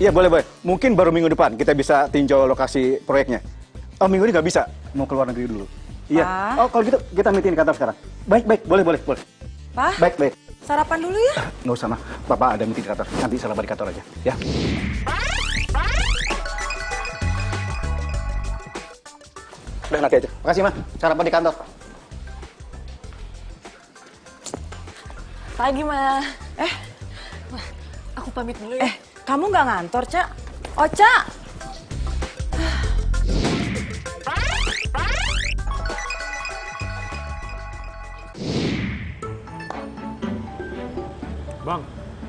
Iya, boleh, boleh. Mungkin baru minggu depan kita bisa tinjau lokasi proyeknya. Oh, minggu ini nggak bisa. Mau keluar negeri dulu. Iya. Pa? Oh, kalau gitu kita meeting di kantor sekarang. Baik, baik. Boleh, boleh, boleh. Pak, Baik, baik. sarapan dulu ya. Nggak usah, mah. Papa ada meeting di kantor. Nanti sarapan di kantor aja. Ya. Udah, nanti aja. Makasih, mah. Sarapan di kantor. Pagi, Ma. Wah, aku pamit dulu ya. Kamu nggak ngantor, Cak? Oca! Bang,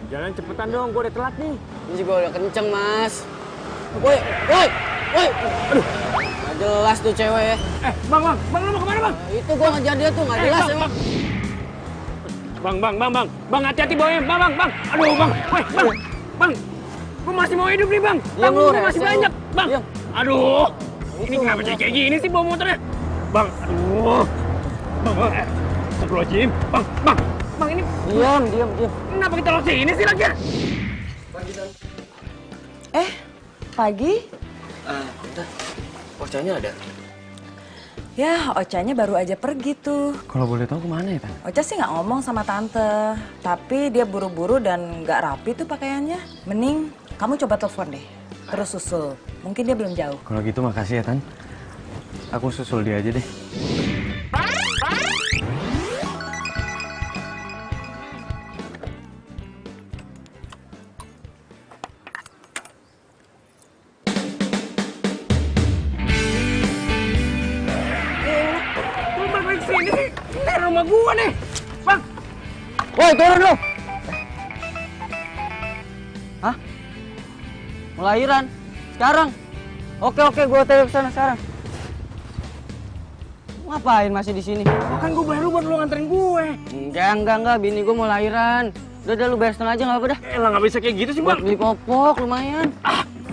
jalan cepetan dong, gue udah telat nih. Ini juga udah kenceng, Mas. Woi, woi, woi. Aduh, nggak jelas tuh cewek ya. Bang, lu mau kemana, Bang? Itu gua ngejar dia tuh, nggak jelas Bang, emang. Bang, hati-hati bawanya, bang. Aduh, Bang, bang, gue masih mau hidup nih, Bang. Diam lu, Tanggung masih rese lu. banyak, Bang. Diam. Aduh, ini kenapa jadi kayak gini sih bawa motornya? Bang, aduh. Bang, Astagfirullahaladzim. Bang, ini Diam. kenapa kita lo sini sih lagi? Pagi? Bentar. Ocanya ada. Ya, Ocanya baru aja pergi tuh. Kalau boleh tahu kemana ya, Tan? Oca sih nggak ngomong sama tante, tapi dia buru-buru dan nggak rapi tuh pakaiannya. Mending kamu coba telepon deh, terus susul. Mungkin dia belum jauh. Kalau gitu makasih ya, Tan. Aku susul dia aja deh. Lu balik sini sih? Ini rumah gua nih, Bang. Woi, turun lu! Hah? Melahiran? Sekarang? Oke, gua tanya ke sana sekarang. Ngapain masih di sini? Kan gue bayar lu buat lu nganterin gue. Enggak. Bini gua mau lahiran. Udah lu bayar setengah aja nggak apa dah. Elah, nggak bisa kayak gitu sih, Buat Bang. beli popok lumayan.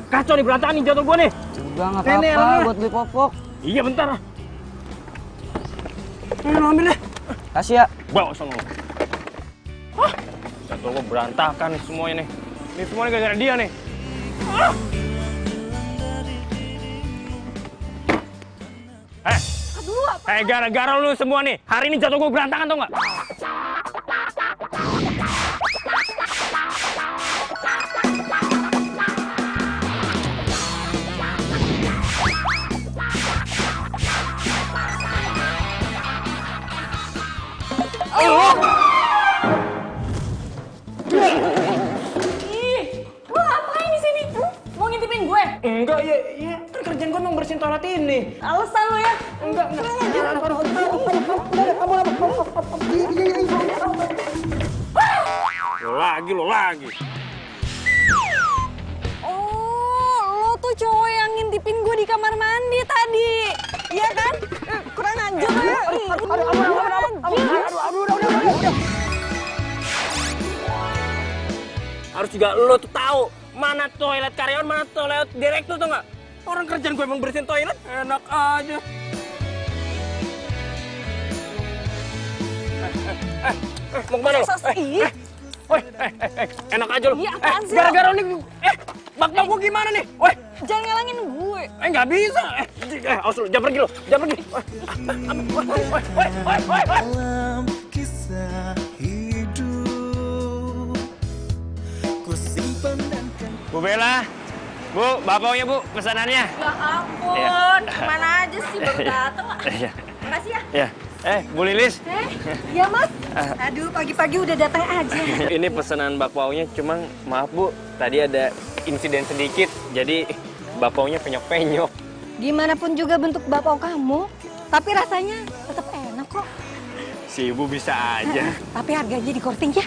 Kacau nih, berantakan nih jatuh gue nih. Udah nggak Nih, apa-apa nih. buat beli popok. Iya, bentar. Lu ambil deh. Kasih ya. Bawa sama lu. Jatuh gue berantakan nih semuanya nih. Ini semuanya gara-gara dia nih. Gara-gara lu semua nih. Hari ini jatuh gue berantakan, tau nggak? Lu ngapain di sini? Mau ngintipin gue? Enggak, ya kan kerjaan gue emang bersihin toilet ini. Alasan lu ya? Enggak. Lo lagi. Oh, lo tuh cowok yang ngintipin gue di kamar mandi tadi. Iya kan? Kurang ajar lo ya. Harus juga lo tuh tahu mana toilet karyawan, mana toilet direktur, tuh nggak? Orang kerjaan gue emang bersihin toilet, enak aja. Mau kemana lo? Enak aja lo. Iya, apaan sih lo? Gara-gara nih, bakal gue gimana nih? Jangan ngalangin gue. Nggak bisa. Awas lo, jangan pergi lo, jangan pergi. Dalam kisah hidup ku simpan dan Bu Bella, Bu, bapaknya Bu, pesanannya. Ya ampun, kemana aja sih baru dateng lah. Makasih ya. Ya, Bu Lilis. Iya mas. Aduh, pagi-pagi udah datang aja. Ini pesanan bakpaunya, cuma maaf Bu, tadi ada insiden sedikit, jadi bakpaunya penyok-penyok. Gimana pun juga bentuk bakpao kamu, tapi rasanya tetap enak kok. Si Ibu bisa aja. Tapi harganya dikorting ya.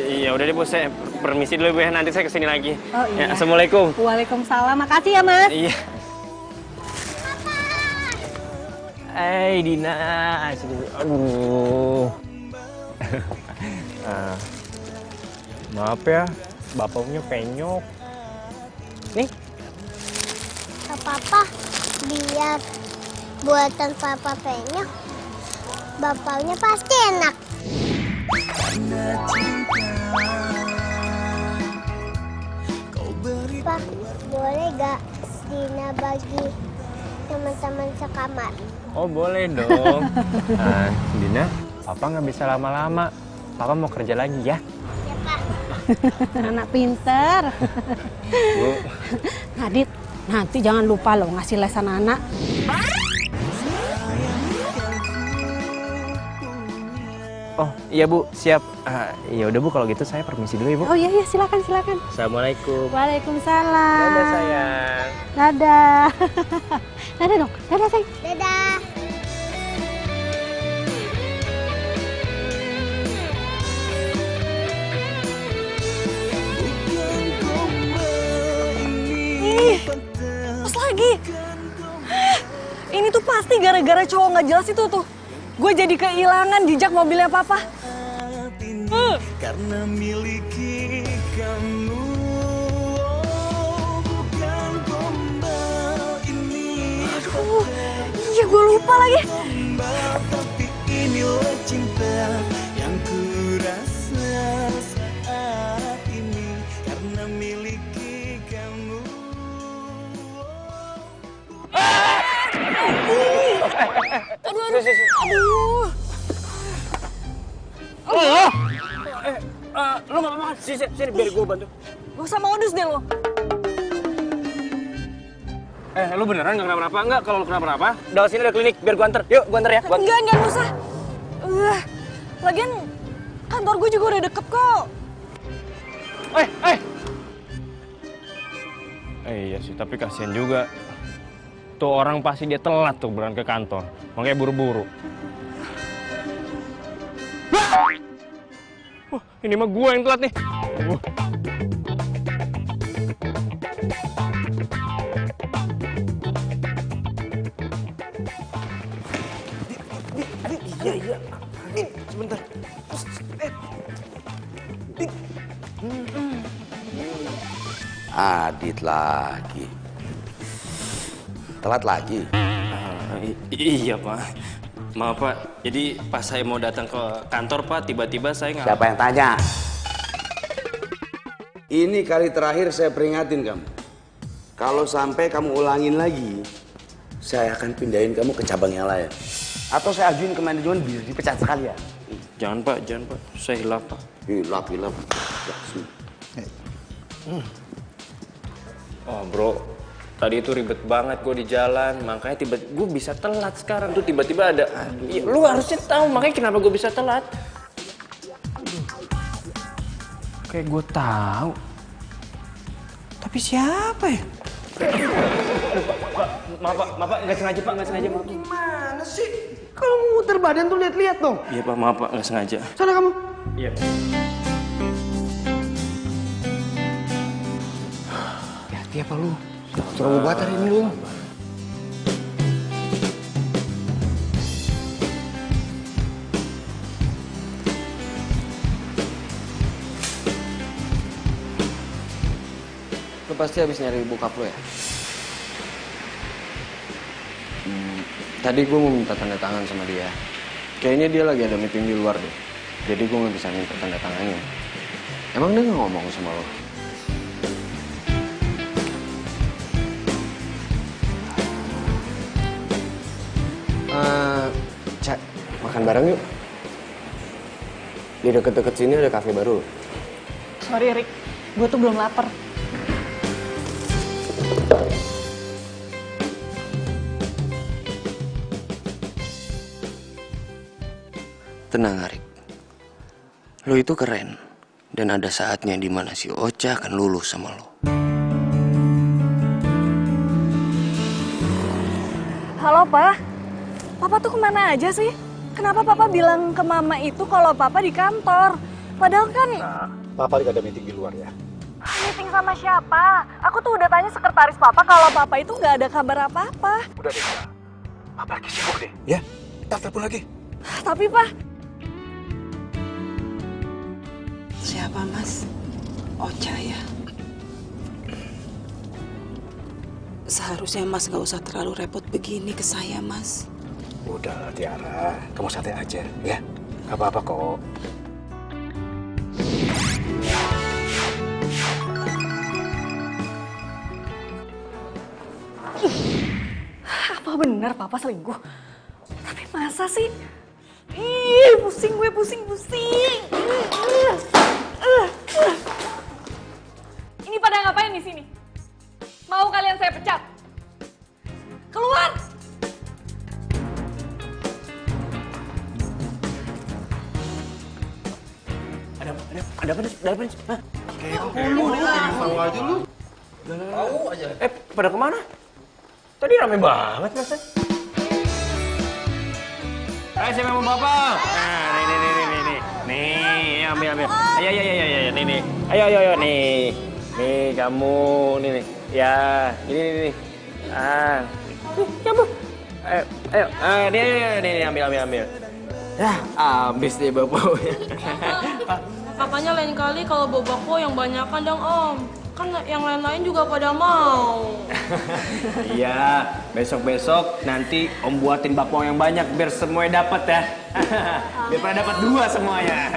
Iya, udah deh Bu, saya permisi dulu Bu ya, nanti saya kesini lagi. Oh iya. Ya, Assalamualaikum. Waalaikumsalam, makasih ya mas. Iya. Dina, aduh. Maaf ya, bapaknya penyok. Nih. Papa, biar buatan papa penyok, bapaknya pasti enak. karena cinta kau beri Pak, boleh gak Dina bagi teman-teman sekamar? Oh boleh dong. Dina, Papa nggak bisa lama-lama. Papa mau kerja lagi ya. Ya, Pak. Anak pinter. Bu. Nadit, nanti jangan lupa loh ngasih les anak-anak. Oh iya Bu, siap. Ya udah Bu, kalau gitu saya permisi dulu ya Bu. Oh iya, silakan. Assalamualaikum. Waalaikumsalam. Dadah sayang. Dadah. Dadah dong, dadah sayang. Dadah. Pas lagi. Ini tuh pasti gara-gara cowok nggak jelas itu tuh. Gue jadi kehilangan jejak mobilnya Papa. Karena miliki kamu. Bukan gombal ini. Aduh, iya gue lupa lagi. Gombal, tapi inilah cinta yang ku rasa saat ini. Karena miliki kamu. Lu nggak apa-apa? Sini biar gue bantu. Gak usah modus deh lo. Lu beneran nggak kenapa-napa? Enggak, kalau lu kenapa-napa, dari sini ada klinik, biar gue anter. Yuk, gue anter ya. Enggak usah. Lagian kantor gue juga udah deket kok. Iya sih, tapi kasihan juga. Tuh orang pasti dia telat tuh berangkat ke kantor. Makanya buru-buru. Wah, ini mah gue yang telat nih. Sebentar. Adit lagi. Telat lagi. Iya Pak. Maaf Pak, jadi pas saya mau datang ke kantor Pak, tiba-tiba saya nggak... Siapa yang tanya? Ini kali terakhir saya peringatin kamu. Kalau sampai kamu ulangin lagi, saya akan pindahin kamu ke cabang yang lain. Atau saya ajuin ke manajemen biar dipecat sekalian. Jangan Pak, saya hilaf Pak. Hilaf. Oh bro, tadi itu ribet banget gue di jalan, makanya gue bisa telat sekarang tuh tiba-tiba ada. Ya, lu harusnya tahu makanya kenapa gue bisa telat. Kayak gue tahu. Tapi siapa ya? Maaf Pak, nggak sengaja Pak, nggak sengaja. Gimana sih? Kalau muter badan tuh lihat-lihat dong. Iya Pak, maaf Pak, nggak sengaja. Sana kamu. Iya. Hati apa lu? Suruh buat hari ini lu. Lu pasti habis nyari bokap lu ya? Tadi gue mau minta tanda tangan sama dia. Kayaknya dia lagi ada meeting di luar deh. Jadi gue nggak bisa minta tanda tangannya. Emang dia nggak ngomong sama lo? Cak, makan bareng yuk. Di deket-deket sini ada kafe baru. Sorry Rick, gue tuh belum lapar. Tenang Arik, lo itu keren dan ada saatnya dimana si Ocha akan lulus sama lo. Halo Pak, Papa tuh kemana aja sih? Kenapa Papa bilang ke Mama itu kalau Papa di kantor? Padahal kan... Papa lagi ada meeting di luar ya. Meeting sama siapa? Aku tuh udah tanya sekretaris Papa kalau Papa itu nggak ada kabar apa-apa. Udah deh, Papa lagi sibuk deh. Ya, ntar telepon lagi. Tapi Pak... Siapa Mas? Ocha ya? Seharusnya Mas gak usah terlalu repot begini ke saya Mas. Udah Tiara, kamu santai aja ya. Gak apa-apa kok. Apa benar papa selingkuh? Tapi masa sih? Ih, pusing gue, pusing. Ini pada ngapain di sini? Mau kalian saya pecat? Keluar! Ada apa nih? Hah? Tahu aja. Pada kemana? Tadi rame banget mas. Ayo siapa mau bapak? Nah, nih, ambil. Ayo, nih. Ayo, nih. Nih kamu, nih. Ya, ini. Coba. Ayo, nih, ambil. Ya, habis deh bapak. Makanya lain kali kalau bawa bakpo yang banyakan dong Om. Kan yang lain-lain juga pada mau. Iya, besok-besok nanti Om buatin bakpo yang banyak biar semuanya dapat ya. Biar pada dapat 2 semuanya.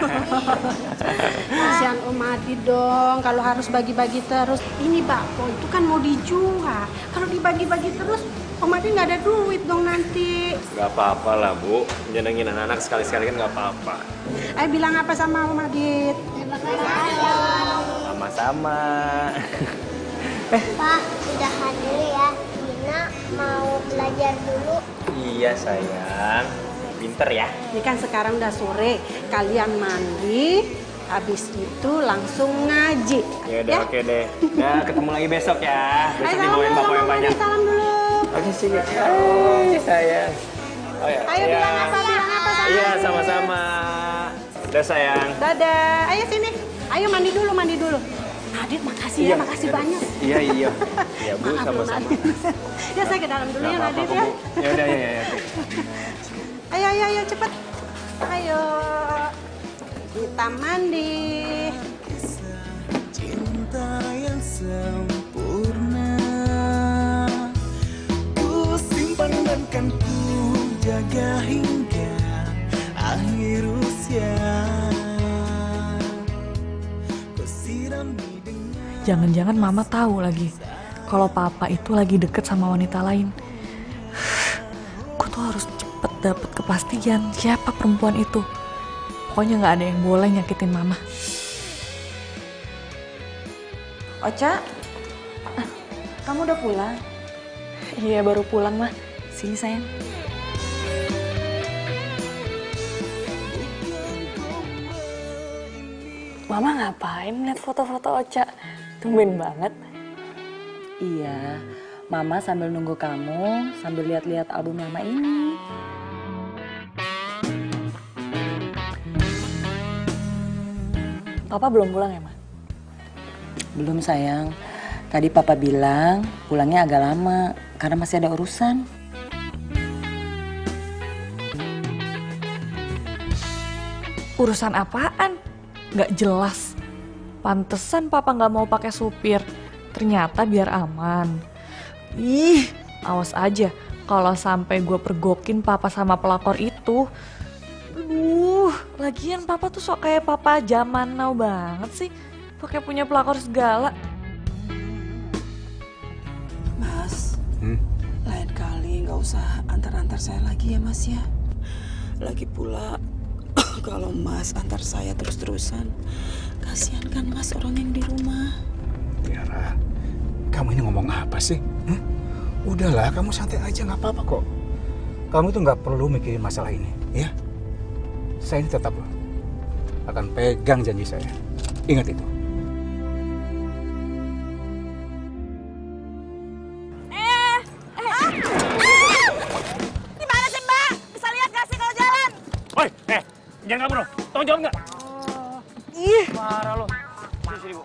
Kasihan Om Adi dong, kalau harus bagi-bagi terus. Ini bakpo itu kan mau dijual. Kalau dibagi-bagi terus, Om Adi nggak ada duit dong nanti. Gak apa-apa lah Bu, nyenengin anak-anak sekali-sekali kan gak apa-apa. Ayo bilang apa sama Om Adit? Sama-sama. Pak, udahan dulu ya. Dina mau belajar dulu. Iya sayang, pinter ya. Ini kan sekarang udah sore, kalian mandi, habis itu langsung ngaji. Yaudah, oke deh. Nah, ketemu lagi besok ya. Besok dibawain bakpo yang banyak. Salam dulu. Oke sini. Hai sayang. Oh, ya. Ayo bilang apa sama Iya sama-sama. Udah sayang. Dadah. Ayo sini. Ayo mandi dulu. Adit makasih ya, makasih banyak. Iya. Iya Bu, Maaf, sama-sama. Ya saya ke dalam dulu ya Nadit ya. Ya udah ya. Ayo cepet. Ayo. Kita mandi. Cinta yang sempurna ku simpan dan kan ku jaga hingga akhir usia. Ku sirami dengan Jangan-jangan mama tahu lagi kalau papa itu lagi deket sama wanita lain. Aku tuh harus cepet dapet kepastian siapa perempuan itu. Pokoknya nggak ada yang boleh nyakitin mama. Ocha, kamu udah pulang? Iya baru pulang mah. Sini sayang. Mama ngapain lihat foto-foto Ocha? Tumben banget. Iya, mama sambil nunggu kamu, sambil lihat-lihat album mama ini. Papa belum pulang ya, Ma? Belum sayang, tadi papa bilang pulangnya agak lama karena masih ada urusan. Urusan apaan? Nggak jelas. Pantesan papa nggak mau pakai supir. Ternyata biar aman. Ih, awas aja kalau sampai gue pergokin papa sama pelakor itu. Lagian papa tuh sok kayak papa zaman now banget sih. Pakai punya pelakor segala. Mas, lain kali nggak usah antar-antar saya lagi ya Mas ya. Lagi pula kalau Mas antar saya terus-terusan, kasihan kan Mas orang yang di rumah. Tiara, kamu ini ngomong apa sih? Udahlah, kamu santai aja, nggak apa-apa kok. Kamu tuh nggak perlu mikirin masalah ini, ya. Saya ini tetap akan pegang janji saya. Ingat itu. Gimana sih Mbak? Bisa lihat gak sih kalau jalan? Woi, jangan kabur loh. Tolong jawab nggak? Ih, Parah lo. Sini, Bu.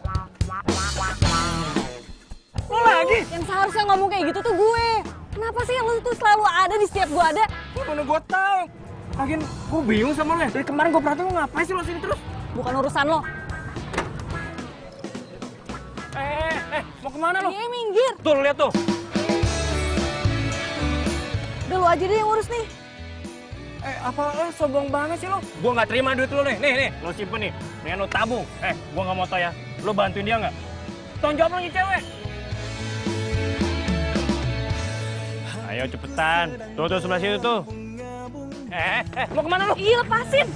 Lo lagi? yang seharusnya ngomong kayak gitu tuh gue. Kenapa sih lo tuh selalu ada di setiap gue ada? Mana gue tahu. Lagian gue bingung sama lo ya. Dari kemarin gue perhatiin lo ngapain sih lo sini terus? Bukan urusan lo. Mau kemana lo? Iya, minggir. Tuh, lo lihat tuh. Udah lo aja deh yang urus nih. Apa lo sombong banget sih lo? Gue nggak terima duit lo nih. Nih, lo simpen nih. Mendingan lo tabung. Gue nggak mau tau ya. Lo bantuin dia nggak? Tolong jawab lo nih cewek. Ayo cepetan. Tuh sebelah situ tuh. Mau kemana lu? Ih, lepasin.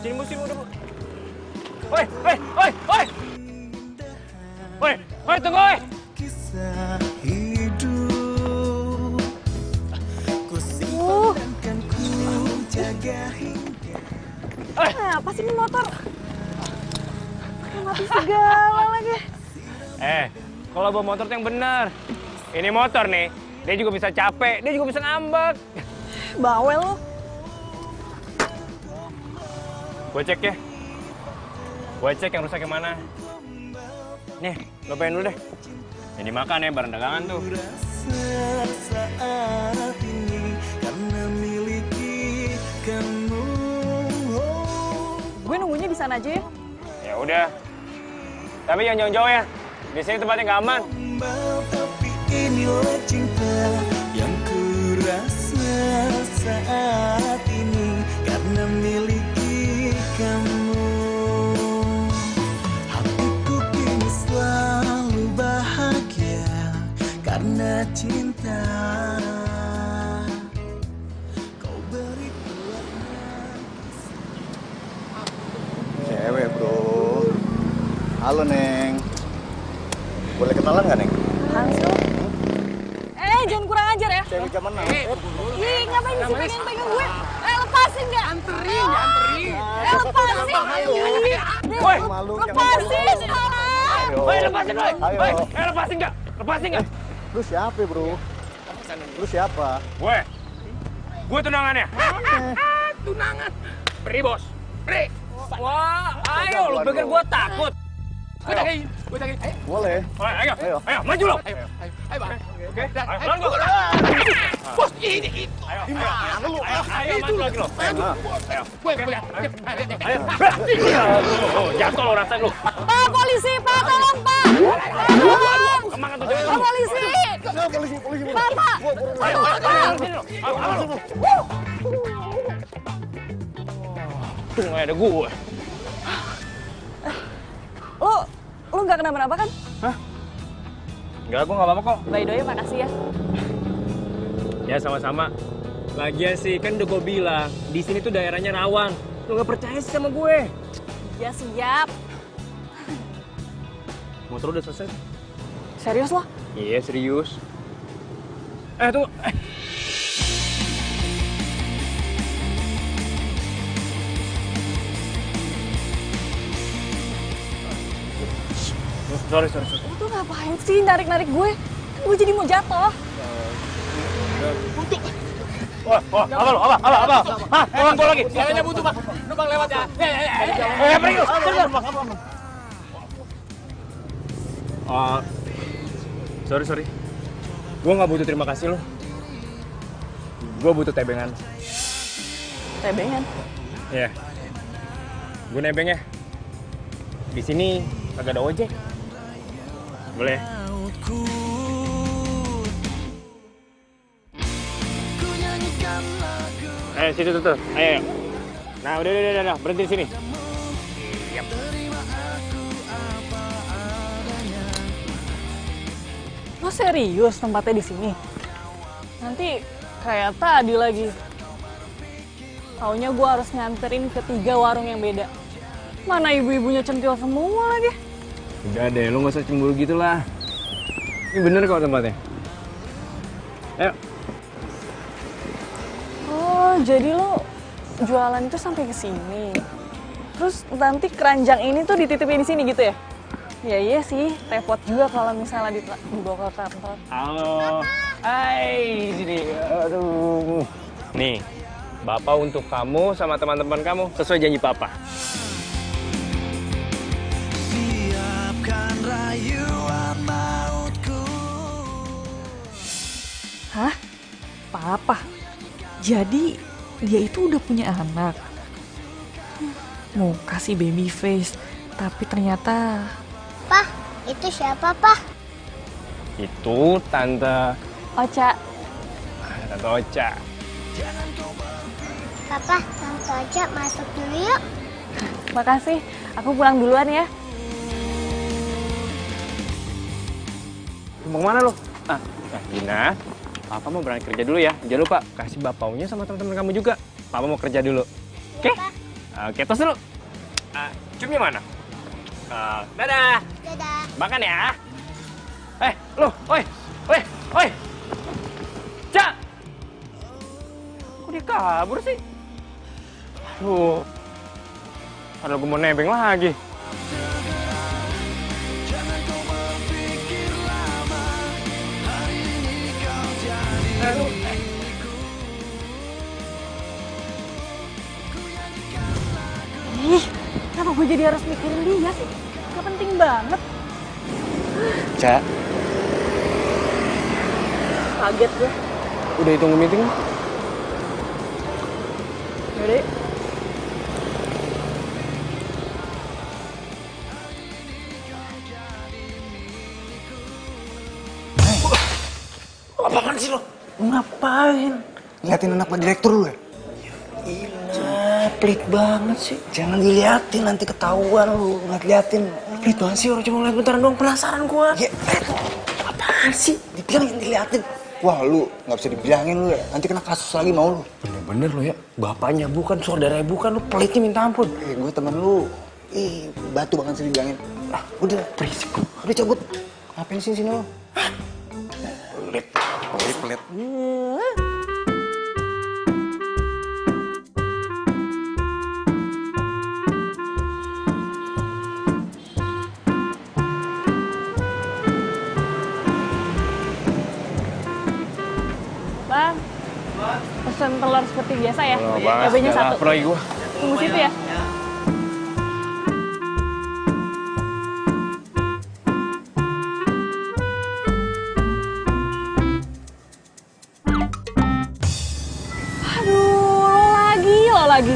Sini udah. Woi. Woi, tunggu, woi. Kisah hidup ku simpan kan ku jaga hingga. Apa sih ini motor? Mati segala lagi. Kalau bawa motor tuh yang benar. Ini motor nih, dia juga bisa capek, dia juga bisa ngambek. Bawel lo. Gue cek ya. Gue cek yang rusak yang mana. Nih, lo pengen dulu deh. Ini makan ya, barang dagangan tuh. Saat ini karena miliki kamu. Gue nunggunya di sana aja ya. Ya udah. Tapi jangan jauh-jauh ya. Di sini tempatnya nggak aman. Tapi inilah cinta yang ku rasa saat ini karena miliki kamu. Hatiku kini selalu bahagia karena cinta. Kau beri Cewek, bro. Halo, Neng. Boleh kenalan nggak, Neng? Langsung. Jangan kurang ajar ya. Cewek ke mana? Ih, ngapain sih pegang gue? Lepasin nggak? Anterin. Lepasin. Woi, lepasin. Woi, lepasin, woi. Lepasin nggak? Lu siapa, bro? Lu siapa? Gue tunangannya. Tunangan. Beri, bos. Beri. Wah, ayo, lu pikir gue takut? Gue tagain. Boleh. Ayo, maju lo. Ayo, Bang. Oke, lawan gue. Bos, ini itu. Ayo, maju lagi lo. Ayo. Jatuh lo rasain lo. Pak, polisi, Pak, tolong, Pak. Kemana tuh? Pak, polisi. Pak. Tuh, nggak ada gue. Lu nggak kenapa-napa kan? Hah? Enggak, gue nggak apa-apa kok. By the way, makasih ya. Ya, sama-sama. Lagian sih, kan udah gue bilang, di sini tuh daerahnya rawan. Lu nggak percaya sih sama gue? Ya, siap. Motor udah selesai? Serius lo? Iya, serius. Tunggu. Sorry. Lu tuh ngapain sih narik-narik gue? Kan gue jadi mau jatuh. Apa? Hah? Tolong gue lagi. Jalannya butuh, Pak. Numpang lewat ya. Pergi lu. Sorry. Gue nggak butuh terima kasih lo. Gue butuh tebengan. Tebengan? Iya. Gue nebeng ya. Di sini kagak ada ojek. Boleh? Situ tuh. Ayo. Nah, udah. Berhenti di sini. Yap. Lo serius tempatnya di sini? Nanti kayak tadi lagi. Taunya gue harus nganterin ke 3 warung yang beda. Mana ibu-ibunya centil semua lagi. Udah deh, lo gak usah cemburu gitu lah. Ini bener kok tempatnya. Ayo. Oh, jadi lo jualan itu sampai ke sini. Terus nanti keranjang ini tuh dititipin di sini gitu ya? Ya iya sih, repot juga kalau misalnya dibawa ke kantor. Halo. Hai, sini. Aduh. Nih, Bapak untuk kamu sama teman-teman kamu sesuai janji Papa. Siapkan rayuan mautku. Hah? Papa? Jadi dia itu udah punya anak? Mau kasih baby face, tapi ternyata... Pak, itu siapa, Pak? Itu Tante Ocha. Tante Ocha. Papa, Tante Ocha masuk dulu yuk. Makasih, aku pulang duluan ya. Mau kemana lo? Gina, Papa mau berangkat kerja dulu ya. Jangan lupa kasih bapaunya sama teman-teman kamu juga. Papa mau kerja dulu. Oke? Oke, tos dulu. Ciumnya mana? Dadah. Dadah. Makan ya. Lu, oi. Cak. Kok dia kabur sih? Aduh. Padahal gue mau nebeng lagi. Ih, kenapa gue jadi harus mikirin dia sih? Gak penting banget. Cak, Kaget gue. udah hitung meeting? Yaudah. Apaan sih lo? Ngapain? Liatin anak Pak Direktur lu ya? Gila, pelit banget sih. Jangan diliatin, nanti ketahuan lu ngeliatin. Pelit banget sih, orang cuma ngeliat bentaran doang, penasaran gua. Ya, apaan sih? Dibilangin diliatin. Wah lu, nggak bisa dibilangin lu ya. Nanti kena kasus lagi mau lu. Bener-bener lo ya. Bapaknya bukan, saudaranya bukan. Lu pelitnya minta ampun. Gue temen lu. Batu banget sih dibilangin. Udah, berisik lu. Udah cabut. Ngapain sih sini lu? Pelit. Bang, pesen telur seperti biasa ya? Banget, Cabenya udah 1. lapar lagi gua. Tunggu situ ya? Aduh, lo lagi.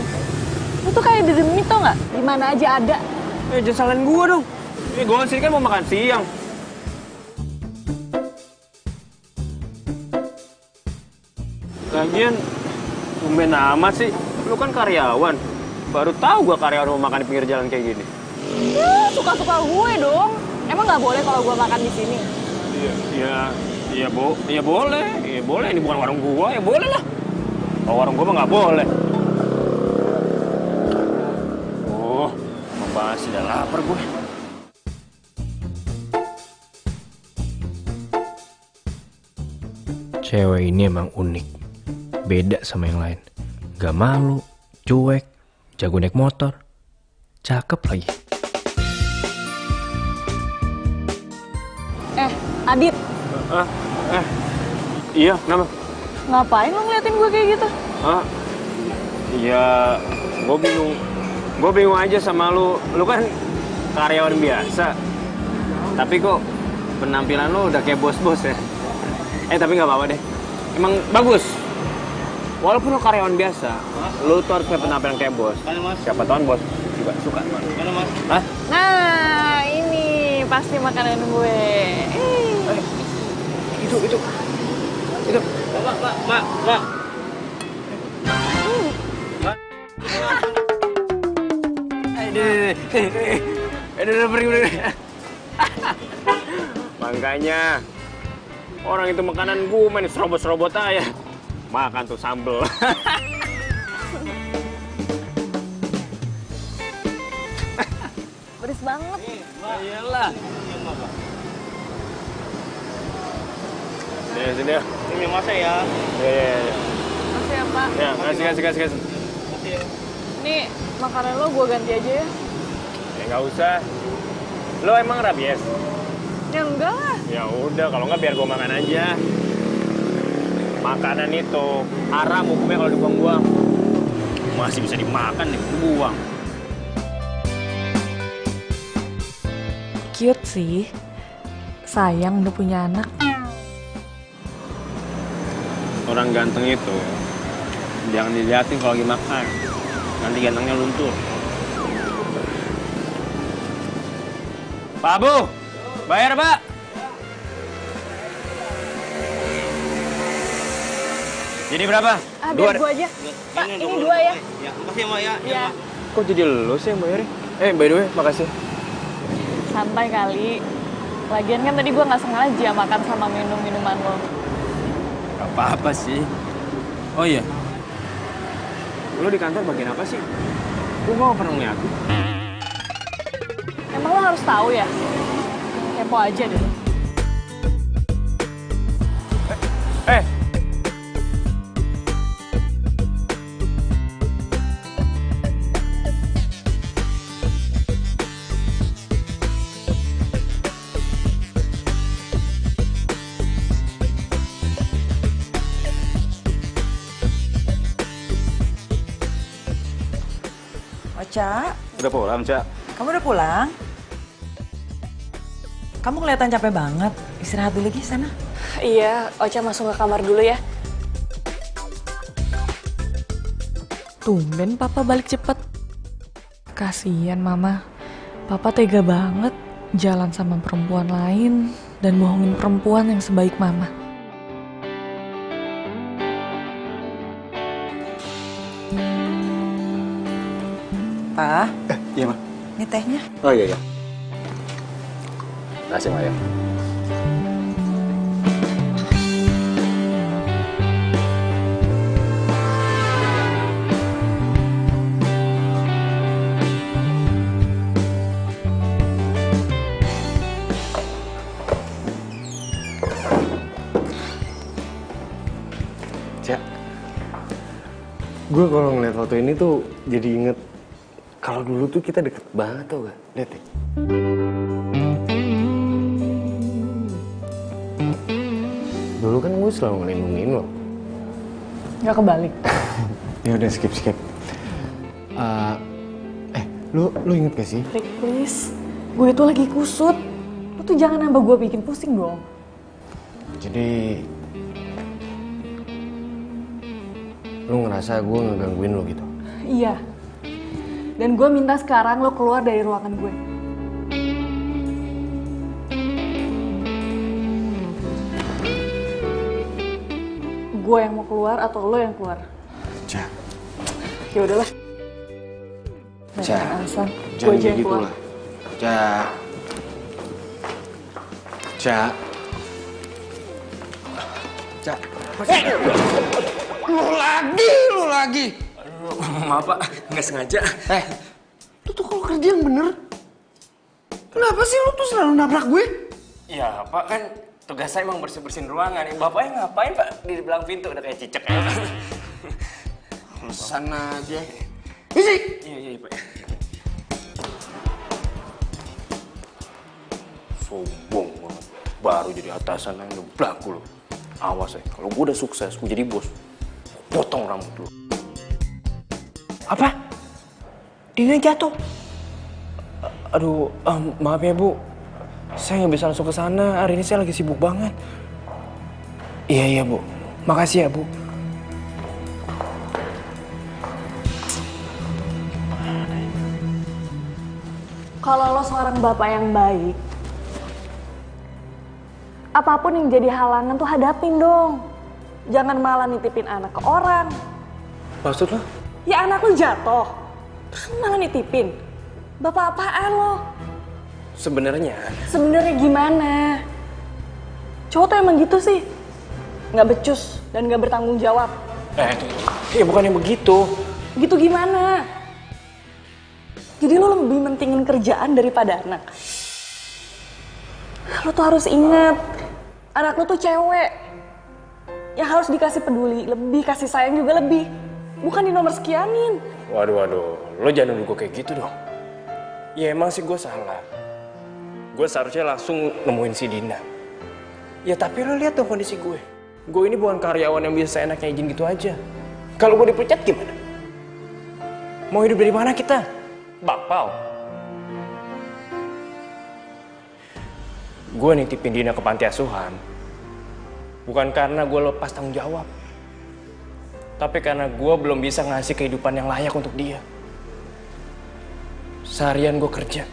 Lo tuh kayak dedemit tau nggak? Di mana aja ada. Jangan salahin gua dong. Ini gua sini kan mau makan siang. Lagian, tumben amat sih. Lu kan karyawan. Baru tahu gua karyawan mau makan di pinggir jalan kayak gini. Suka-suka gue dong. Emang nggak boleh kalau gue makan di sini? Iya boleh. Iya boleh, ini bukan warung gua, ya boleh lah. Kalau warung gua mah nggak boleh. Membahas udah lapar gue. Cewek ini emang unik. Beda sama yang lain. Gak malu, cuek, jago naik motor. Cakep lagi. Adit. Iya, kenapa? Ngapain lo ngeliatin gue kayak gitu? Iya, gue bingung aja sama lu. Lu kan karyawan biasa. Tapi kok penampilan lu udah kayak bos-bos ya? Tapi nggak apa-apa deh. Emang bagus. Walaupun lu karyawan biasa, lu tuh harus punya penampilan kayak bos. Siapa tahu bos juga suka. Hah? Nah, ini pasti makanan gue. Itu. Mbak. Pergi. Makanya orang itu makanan gue main serobot-serobot aja. Makan tuh sambel. Pedes banget. Iyalah. Sini ya. Ini masa ya? Iya. Makasih ya, Pak. Ya, kasih. Ini makanan lo gue ganti aja ya. Ya nggak usah. Lo emang rabies? Ya enggak lah. Ya udah, kalau nggak biar gue makan aja. Makanan itu haram hukumnya kalau dibuang-buang. Masih bisa dimakan, dibuang. Cute sih. Sayang udah punya anak. Orang ganteng itu jangan dilihatin kalau lagi makan. Nanti gantengnya luntur. Pak Bu, bayar Pak. Jadi berapa? Biar gue aja. Pak, ini 2 ya. Ya, makasih ya, Mbak ya. Iya. Kok jadi lo sih yang bayarin? By the way, makasih. Santai kali. Lagian kan tadi gue nggak sengaja makan sama minum minuman lo. Gak apa-apa sih. Oh iya, lo di kantor bagian apa sih? Gue gak pernah ngeliat aku. Emang lo harus tahu ya? Kepo aja deh. Eh, Ocha, Udah pulang, Cak? kamu udah pulang? Kamu kelihatan capek banget. Istirahat dulu lagi sana. Iya, Ocha masuk ke kamar dulu ya. Tumben Papa balik cepet. Kasian Mama. Papa tega banget jalan sama perempuan lain dan bohongin perempuan yang sebaik Mama. Pa, Iya, Ma. ini tehnya. Oh iya, iya. Terima kasih, Ma, ya. Cak, gue kalau ngeliat foto ini tuh jadi inget kalau dulu tuh kita deket banget tau gak? Lihat deh. Dulu kan gue selalu ngelindungin lo. Gak kebalik. Ya udah skip. Lu inget gak sih? Rick, please. Gue itu lagi kusut. Lu tuh jangan nambah gue bikin pusing dong. Jadi lu ngerasa gue ngegangguin lo gitu? Iya. Dan gue minta sekarang lo keluar dari ruangan gue. Gue yang mau keluar atau lo yang keluar? Cak. Ya udahlah. Cak. Alasan. Gue Jangan aja yang gitu keluar. lah. Cak. Cak. Cak. Lu lagi. maaf Pak, nggak sengaja. Lu tuh kalau kerja yang bener. Kenapa sih lu tuh selalu nabrak gue? Ya Pak, kan tugas saya emang bersih-bersihin ruangan. Bapaknya ngapain Pak di belakang pintu udah kayak cicak ya? Alasan aja. Isi. Iya Pak. Sombong banget. Baru jadi atasan yang ngebelaku lo. Awas ya, kalau gue udah sukses, gue jadi bos. Potong rambut lo. Apa? Dina jatuh. Aduh, maaf ya Bu. Saya nggak bisa langsung ke sana. Hari ini saya lagi sibuk banget. Iya Bu. Makasih ya Bu. Kalau lo seorang bapak yang baik, apapun yang jadi halangan tuh hadapin dong. Jangan malah nitipin anak ke orang. Maksud lo? Ya anak lo jatuh, terus malah nitipin. Bapak apaan lo? Sebenarnya Gimana? Cowok tuh emang gitu sih. Nggak becus dan nggak bertanggung jawab. Ya bukannya begitu. Gitu gimana? Jadi lo lebih mentingin kerjaan daripada anak. Lo tuh harus ingat, anak lo tuh cewek. Yang harus dikasih peduli, lebih kasih sayang juga lebih. Bukan di nomor sekianin. Waduh, lo jangan nuduh gue kayak gitu dong. Ya emang sih gue salah. Gue seharusnya langsung nemuin si Dina. Ya tapi lo lihat dong kondisi gue. Gue ini bukan karyawan yang bisa seenaknya izin gitu aja. Kalau gue dipecat gimana? Mau hidup dari mana kita? Bapau. Gue nitipin Dina ke panti asuhan. Bukan karena gue lepas tanggung jawab. Tapi karena gue belum bisa ngasih kehidupan yang layak untuk dia. Seharian gue kerja.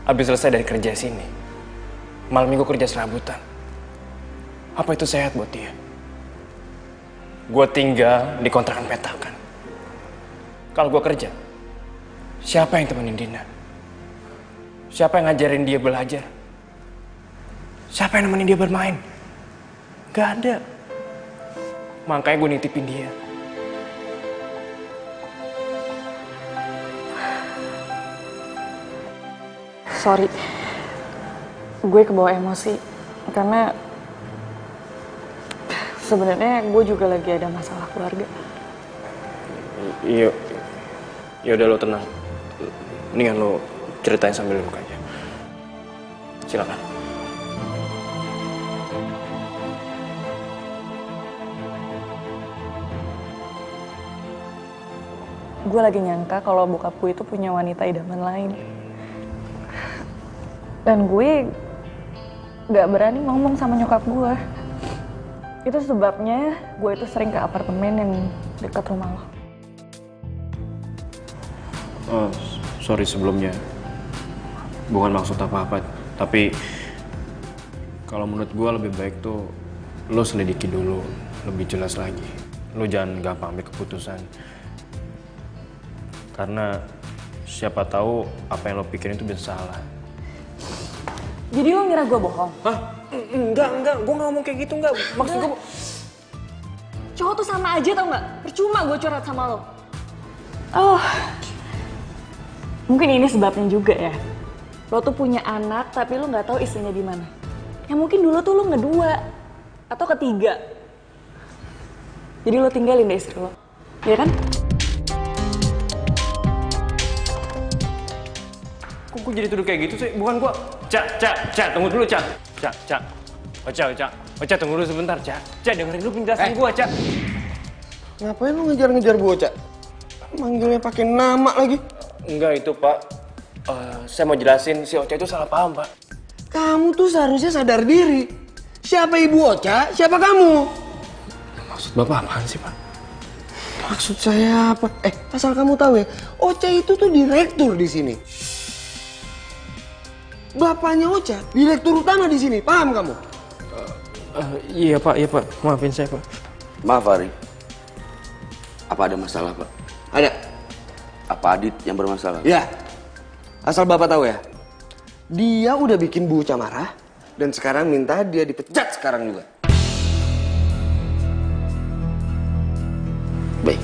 Habis selesai dari kerja sini. Malam minggu kerja serabutan. Apa itu sehat buat dia? Gue tinggal di kontrakan petakan. Kalau gue kerja, siapa yang temenin Dina? Siapa yang ngajarin dia belajar? Siapa yang nemenin dia bermain? Gak ada. Makanya gue nitipin dia. Sorry, gue kebawa emosi karena sebenarnya gue juga lagi ada masalah keluarga. Iya, ya udah lo tenang. Mendingan lo ceritain sambil duduk aja. Silakan. Gue lagi nyangka kalau bokap gue itu punya wanita idaman lain. Dan gue gak berani ngomong sama nyokap gue. Itu sebabnya gue itu sering ke apartemen yang dekat rumah lo. Oh, sorry sebelumnya. Bukan maksud apa-apa. Tapi kalau menurut gue lebih baik tuh lo selidiki dulu lebih jelas lagi. Lo jangan gampang ambil keputusan. Karena siapa tahu apa yang lo pikirin itu bisa salah. Jadi lo ngira gue bohong? Hah? Enggak. Gue gak ngomong kayak gitu, enggak. Maksud gue... Cowok tuh sama aja tau gak? Percuma gue curhat sama lo. Oh, mungkin ini sebabnya juga ya. Lo tuh punya anak tapi lo gak tahu istrinya di mana. Ya mungkin dulu tuh lo ngedua atau ketiga. Jadi lo tinggalin deh istri lo, ya kan? Kok gue jadi tuduh kayak gitu sih? Bukan gue... Cak, tunggu dulu, Cak. Cak. Ocha, tunggu dulu sebentar, Cak. Cak, dengerin dulu penjelasan gue, Cak. Ngapain lu ngejar-ngejar bocah? Manggilnya pakai nama lagi. Enggak, itu Pak. Saya mau jelasin, si Ocha itu salah paham, Pak. Kamu tuh seharusnya sadar diri. Siapa ibu Ocha, siapa kamu? Maksud Bapak apaan sih, Pak? Maksud saya apa? Asal kamu tahu ya, Ocha itu tuh direktur di sini. Bapaknya Ocha, direktur utama di sini. Paham kamu? Iya Pak. Maafin saya, Pak. Maaf, Ari. Apa ada masalah, Pak? Ada. Apa Adit yang bermasalah? Ya. Asal Bapak tahu ya, dia udah bikin Bu Ocha marah dan sekarang minta dia dipecat sekarang juga. Baik.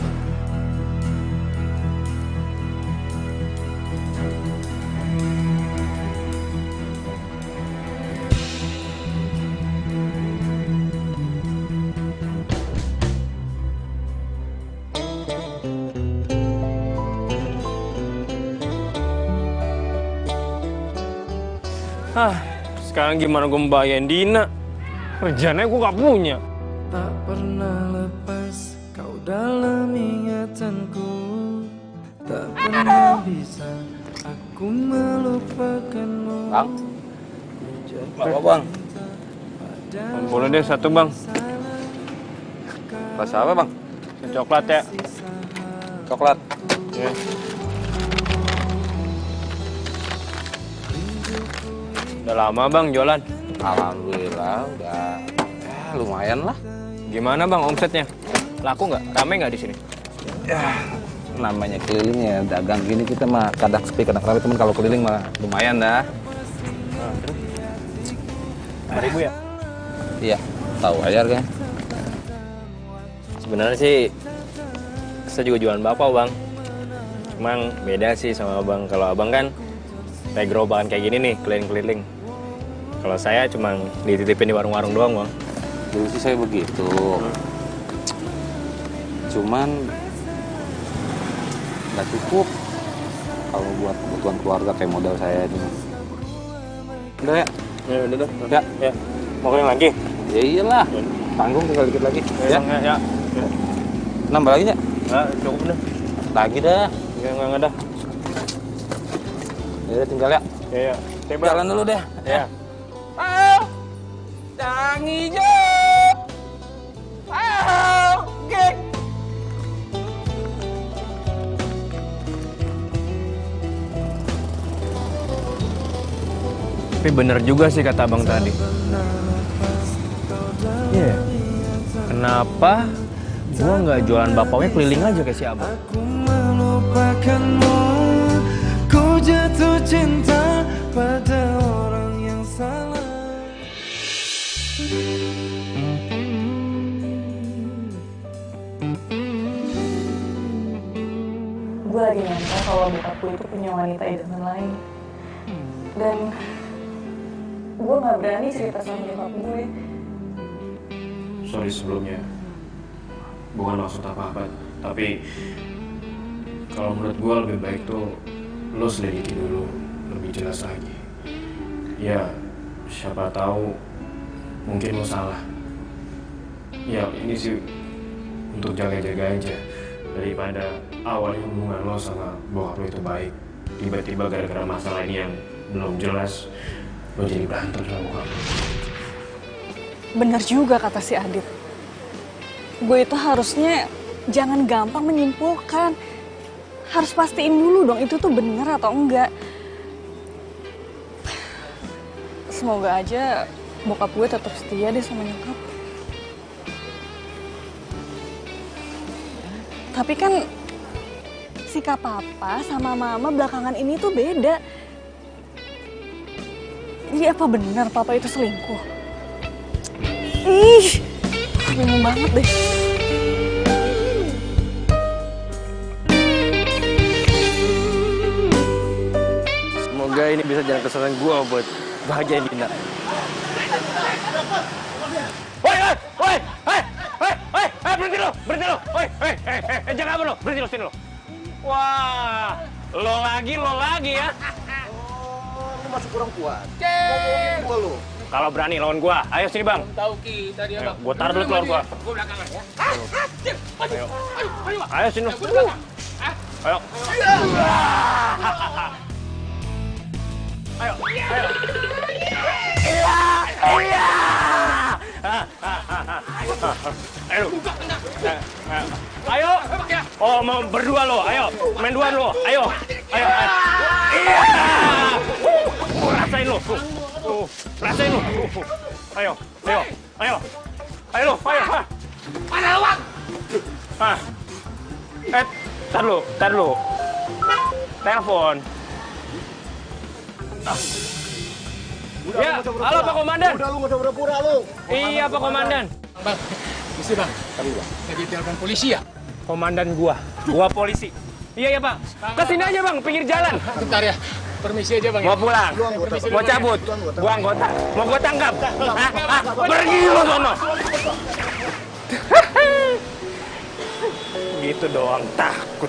Sekarang gimana gue membahayain Dina? Rencana gue gak punya. Tak pernah lepas kau dalam ingatanku. Tak pernah bisa aku melupakanmu. Bang? Bang? Boleh deh satu, Bang. Rasa apa, Bang? Coklat ya. Coklat? Iya. Udah lama, Bang, jualan? Alhamdulillah, udah lumayan lah. Gimana, Bang, omsetnya? Laku nggak? Rame nggak di sini? Ya, namanya keliling ya, dagang gini kita mah kadang sepi, kadang rame. Temen kalau keliling mah lumayan dah. Nah, terus? 5.000 ya? Iya, tahu aja kan. Sebenarnya sih saya juga jualan bapak, Bang. Emang beda sih sama Abang. Kalau Abang kan kayak gerobakan kayak gini nih, keliling-keliling. Kalau saya cuma dititipin di warung-warung doang, Bang. Dulu sih saya begitu. Cuman nggak cukup kalau buat kebutuhan keluarga kayak modal saya ini. Udah ya? Ya udah dah. Ya. Mau keliling lagi? Ya iyalah. Tanggung tinggal dikit lagi. Ya. Nambah lagi ya? Nah, cukup dah. Lagi dah. Enggak dah. Ya tinggal ya. Ya. Jalan dulu deh. Ya. Ayo, Cang Ijo. Ayo, geng. Tapi bener juga sih kata Abang tadi. Iya. Kenapa gua nggak jualan bapaknya keliling aja kayak si Abang? Aku melupakanmu, ku jatuh cinta pada orang yang salah. Gue lagi nyangka kalau bokap gue itu punya wanita idaman lain. Dan gue gak berani cerita sama nyokap gue. Sorry sebelumnya. Bukan maksud apa-apa. Tapi kalau menurut gue lebih baik tuh lo selidiki dulu, lebih jelas lagi. Ya, siapa tahu mungkin lo salah. Ya, ini sih untuk jaga-jaga aja. Daripada awalnya hubungan lo sama bokap lo itu baik, tiba-tiba gara-gara masalah ini yang belum jelas, lo jadi berantem sama bokap lo. Bener juga kata si Adit. Gue itu harusnya jangan gampang menyimpulkan. Harus pastiin dulu dong itu tuh bener atau enggak. Semoga aja bokap gue tetap setia deh sama nyokap. Tapi kan sikap papa sama mama belakangan ini tuh beda. Jadi apa benar papa itu selingkuh? Ih, bingung banget deh. Semoga ini bisa jalan kesalahan gua buat bahagiain Dina. Berhenti lo, jangan apa lo, berhenti lo sini lo. Wah, lo lagi ya. Lu masih kurang kuat. Gua lu. Kalau berani lawan gua, ayo sini bang. Tahu kita dia bang. Gua taruh dulu telur gua. Gua belakangan ya. Ayo sini lo. Ayo. Ayo. Ayo. Oh, mau berdua lo. Ayo, main dua lo. Ayo. Ayo. Iya. Rasain lo. Rasain lo. Ayo. Ayo. Ayo. Ayo lo. Ayo. Mana lo, Bang? Tar lu. Telepon. Ya, halo Pak Komandan. Udah lu nggak usah pura-pura lu. Iya Pak Komandan. Bang, misi bang. Tadi bang. Lagi telepon polisi ya? Komandan gua polisi. Iya Pak. Kesini aja Bang, pinggir jalan. Bentar ya. Permisi aja bang. Mau pulang, mau cabut, gua anggota, mau gua tangkap. Pergi lu sono. Gitu doang takut.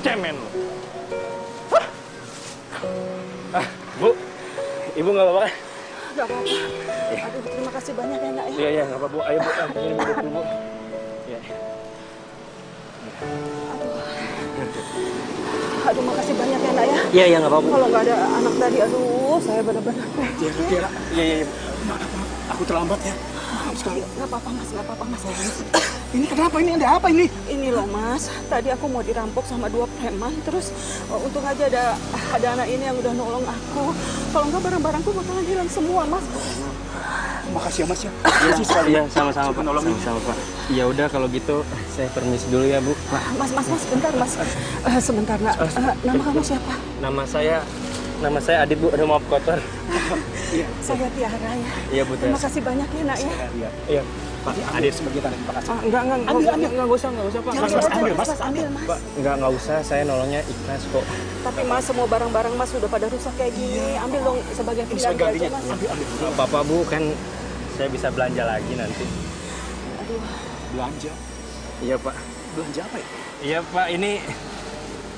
Cemen lu. Bu, Ibu nggak apa-apa kan? Nggak apa-apa. Aduh, terima kasih banyak ya, Nak ya. Iya, nggak apa-apa, Bu. Ayo, Bu. Ini minum dulu, Bu. Iya. Aduh, makasih banyak ya, Nak ya. Iya, nggak apa-apa. Kalau nggak ada anak tadi, aduh, saya benar-benar. Iya. Aku terlambat ya. Maaf sekali. Nggak apa-apa, Mas. Nggak apa-apa, Mas. Ini kenapa? Ini ada apa ini? Ini loh, Mas. Tadi aku mau dirampok sama 2 preman. Terus untung aja ada anak ini yang udah nolong aku. Kalau nggak barang-barangku bakalan hilang semua, Mas. Makasih ya, Mas ya. Iya, sama-sama Pak. Sama-sama Pak. Ya udah kalau gitu saya permisi dulu ya, Bu. Mas, bentar, Mas. Sebentar, Nak. Nama kamu siapa? Nama saya Adit, Bu. Ada maaf kotor. Saya Tiara ya. Iya, Bu. Terima kasih banyak ya, Nak ya. Iya. Pak, Adit sebagai tanda terima kasih. Enggak usah, Pak. Mas. Enggak usah, saya nolongnya ikhlas kok. Tapi Mas, semua barang-barang Mas sudah pada rusak kayak gini. Ambil dong sebagai pengganti aja, Mas. Enggak apa-apa, Bu. Kan saya bisa belanja lagi nanti. Aduh. Belanja? Iya, Pak. Belanja apa ya? Iya, Pak. Ini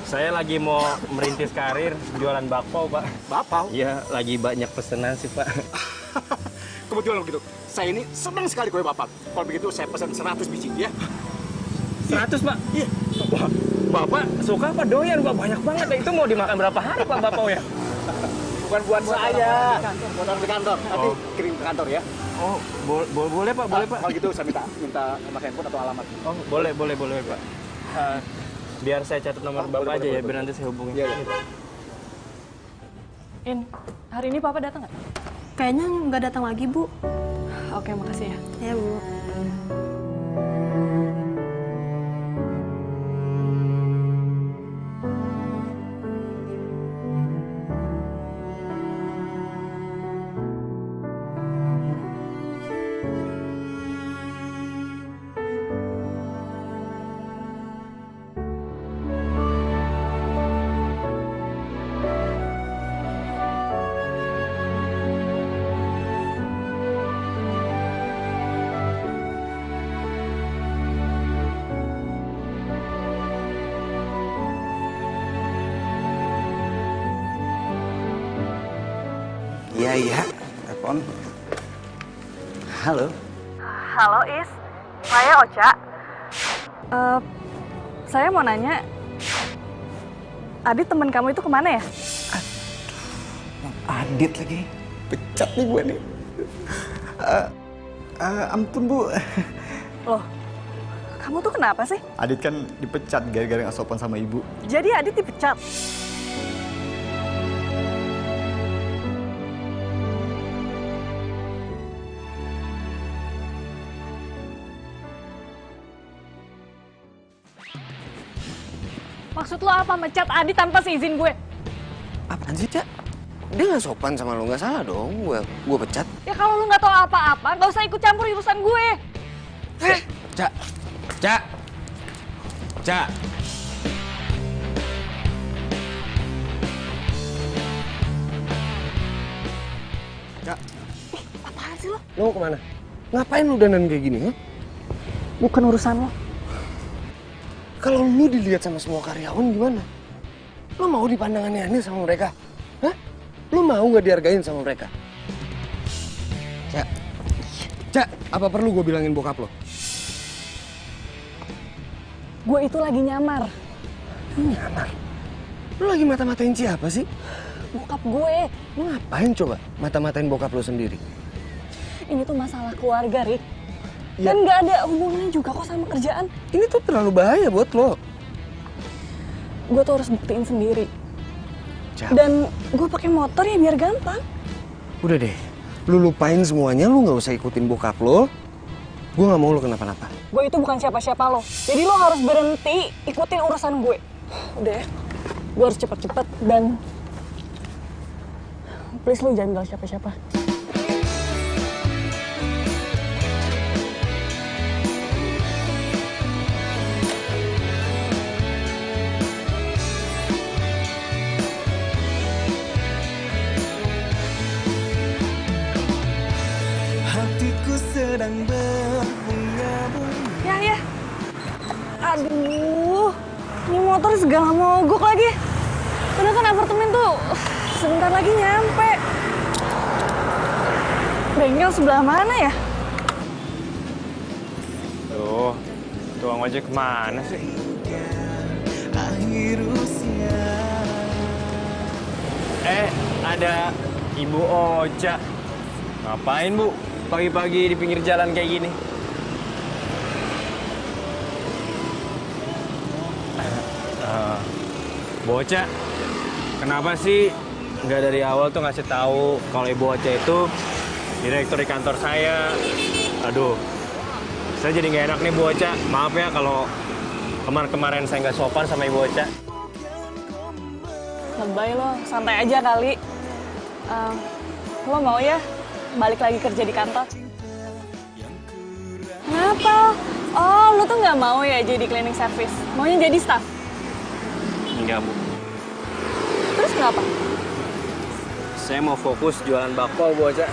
saya lagi mau merintis karir jualan bakpao, Pak. Bakpao? Iya, lagi banyak pesanan sih, Pak. Kebetulan begitu. Saya ini senang sekali kue Bapak. Kalau begitu saya pesan 100 biji ya. 100, Pak? Iya. Wah, Bapak suka apa doyan, Pak? Banyak banget. Itu mau dimakan berapa hari, Pak, bakpao ya? Bukan buat saya. Buat orang di kantor. Nanti kirim ke kantor ya. Oh, boleh, Pak. Boleh, Pak. Kalau gitu saya minta nomor handphone atau alamat. Oh, boleh, Pak. Biar saya catat nomor Bapak aja ya, biar nanti saya hubungin. Iya. In, hari ini Papa datang nggak? Kayaknya nggak datang lagi, Bu. Oke, makasih ya. Ya, Bu. Iya, telepon. Halo. Halo Is, saya Ocha. Saya mau nanya, Adit teman kamu itu kemana ya? Adit lagi. Pecat nih gue nih. Ampun Bu. Loh, kamu tuh kenapa sih? Adit kan dipecat gara-gara nggak sopan sama ibu. Jadi Adit dipecat? Maksud lo apa mecat Adit tanpa seizin gue? Apaan sih, Cak? Dia nggak sopan sama lo, nggak salah dong. Gue pecat. Ya kalau lu nggak tahu apa-apa, nggak usah ikut campur urusan gue. Cak, Cak, Cak. Cak. Apaan sih lo? Lo mau kemana? Ngapain lu dandan kayak gini, ha? Bukan urusan lo. Kalau lu dilihat sama semua karyawan gimana? Lu mau dipandang aneh-aneh sama mereka? Hah? Lu mau nggak dihargain sama mereka? Cak, Cak, apa perlu gue bilangin bokap lo? Gue itu lagi nyamar. Nyamar? Lu lagi mata-matain siapa sih? Bokap gue. Lu ngapain coba mata-matain bokap lo sendiri? Ini tuh masalah keluarga, Rick. Ya. Dan nggak ada hubungannya juga kok sama kerjaan. Ini tuh terlalu bahaya buat lo. Gue tuh harus buktiin sendiri. Cak. Dan gue pakai motor ya biar gampang. Udah deh, lu lupain semuanya, lu nggak usah ikutin bokap lo. Gue nggak mau lo kenapa-napa. Gue itu bukan siapa-siapa lo. Jadi lo harus berhenti ikutin urusan gue. Udah ya, gue harus cepet-cepet dan please lo jangan bilang siapa-siapa. Hatiku sedang berbunga-bunga. Ya. Aduh, ini motor segala mogok lagi. Padahal kan apartemen tuh sebentar lagi nyampe. Bengkel sebelah mana ya? Tuh, tukang ojek kemana sih? Akhir usia. Ada Ibu Ocha. Ngapain, Bu? Pagi-pagi di pinggir jalan kayak gini. Bocah, kenapa sih nggak dari awal tuh ngasih tahu kalau Ibu Ocha itu direktur di kantor saya? Aduh, saya jadi nggak enak nih Bu Ocha. Maaf ya kalau kemarin saya nggak sopan sama Ibu Ocha. Lebay lo, santai aja kali. Lo mau ya balik lagi kerja di kantor? Kenapa? Oh, lo tuh nggak mau ya jadi cleaning service? Maunya jadi staff? Enggak, Bu. Terus kenapa? Saya mau fokus jualan bakpao, Bu Ocha.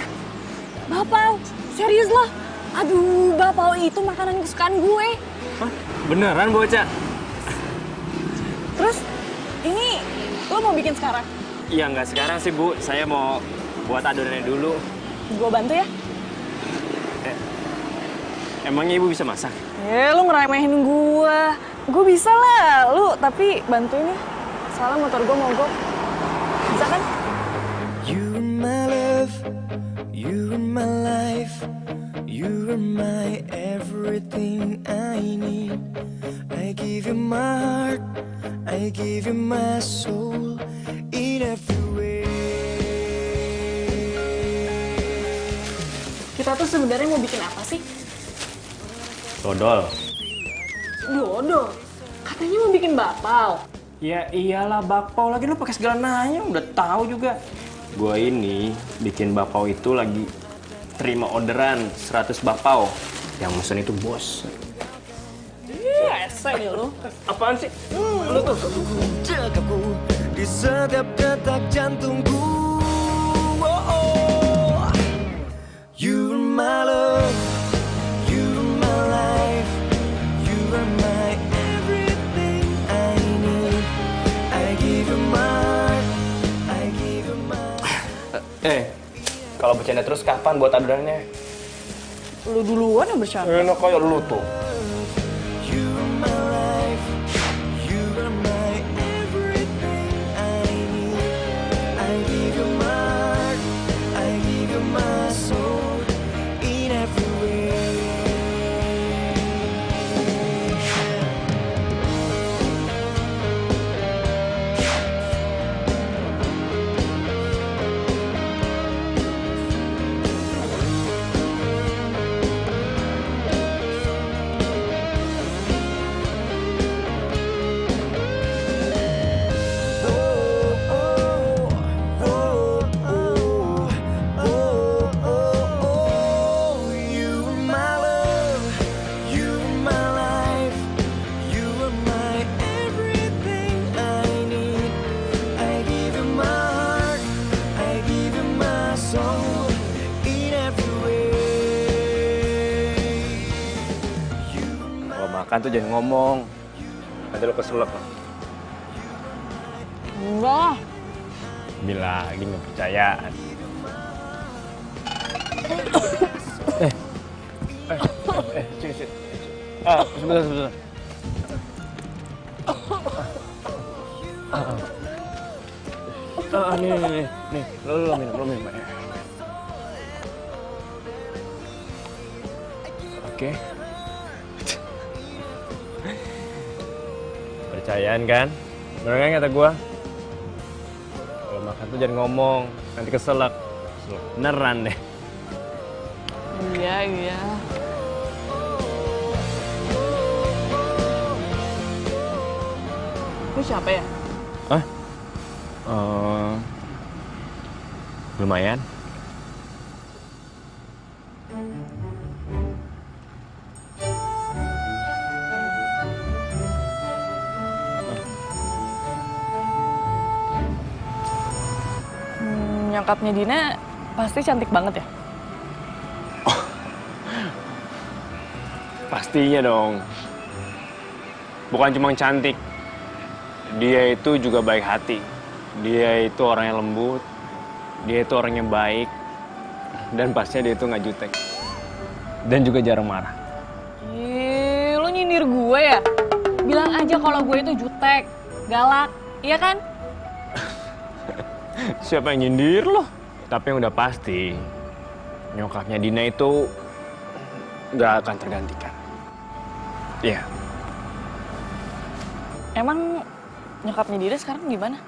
Bakpao? Serius lo? Aduh, bakpao itu makanan kesukaan gue. Hah? Beneran, Bu Ocha? Terus, ini lo mau bikin sekarang? Ya nggak sekarang sih, Bu. Saya mau buat adonannya dulu. Gue bantu ya? Emangnya Ibu bisa masak? Lu ngeremehin gue. Gue bisa lah, lu tapi bantuin ya. Soalnya motor gue mogok. Bisa kan? You are my love, you are my life, you are my everything I need. I give you my heart, I give you my soul in every way. Kita tuh sebenarnya mau bikin apa sih? Dodol. Dodol? Katanya mau bikin bakpao. Ya iyalah bakpao lagi, lu pakai segala nanya, udah tahu juga. Gua ini bikin bakpao itu lagi terima orderan 100 bakpao. Yang mesen itu bos. Esai deh lu. Apaan sih? Lu tuh. Jagaku di setiap detak jantungku. Oh, oh. You are my love, you are my life, you are my everything I need. I give you my heart, I give you my... bercanda terus, kapan buat adonannya? Lu duluan yang bercanda. Enak kayak lu tuh. Makan tuh jangan ngomong, nanti lo keselak lo. Enggak. Bilang lagi nggak percaya. Sini. Sebentar. Nih, lo minum. Oke. Percayaan kan? Bener kan kata gua? Kalau makan tuh jangan ngomong, nanti keselak. Beneran deh. Iya. Lu siapa ya? Hah? Lumayan. Nyokapnya Dina pasti cantik banget ya? Pastinya dong. Bukan cuma cantik. Dia itu juga baik hati. Dia itu orang yang lembut. Dia itu orang yang baik. Dan pastinya dia itu nggak jutek. Dan juga jarang marah. Ih, lu nyindir gue ya? Bilang aja kalau gue itu jutek, galak, iya kan? Siapa yang nyindir lo? Tapi yang udah pasti, nyokapnya Dina itu nggak akan tergantikan. Iya. Emang nyokapnya Dina sekarang gimana?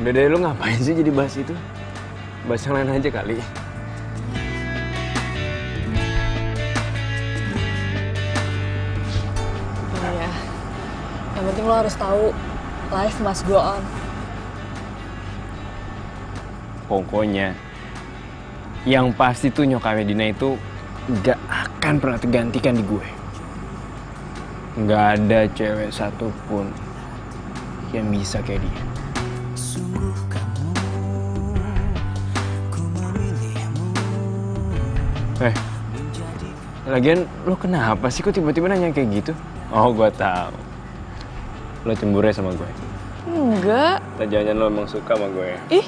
Udah deh, lu ngapain sih jadi bahas itu? Bahas yang lain aja kali. Iya. Yang penting lo harus tahu, life must go on. Pokoknya, yang pasti tuh nyokapnya Dina itu gak akan pernah tergantikan di gue. Gak ada cewek satupun yang bisa kayak dia. Lagian lo kenapa sih kok tiba-tiba nanya kayak gitu? Oh, gue tahu. Lo cemburu ya sama gue? Enggak. Jangan-jangan lo emang suka sama gue? Ih,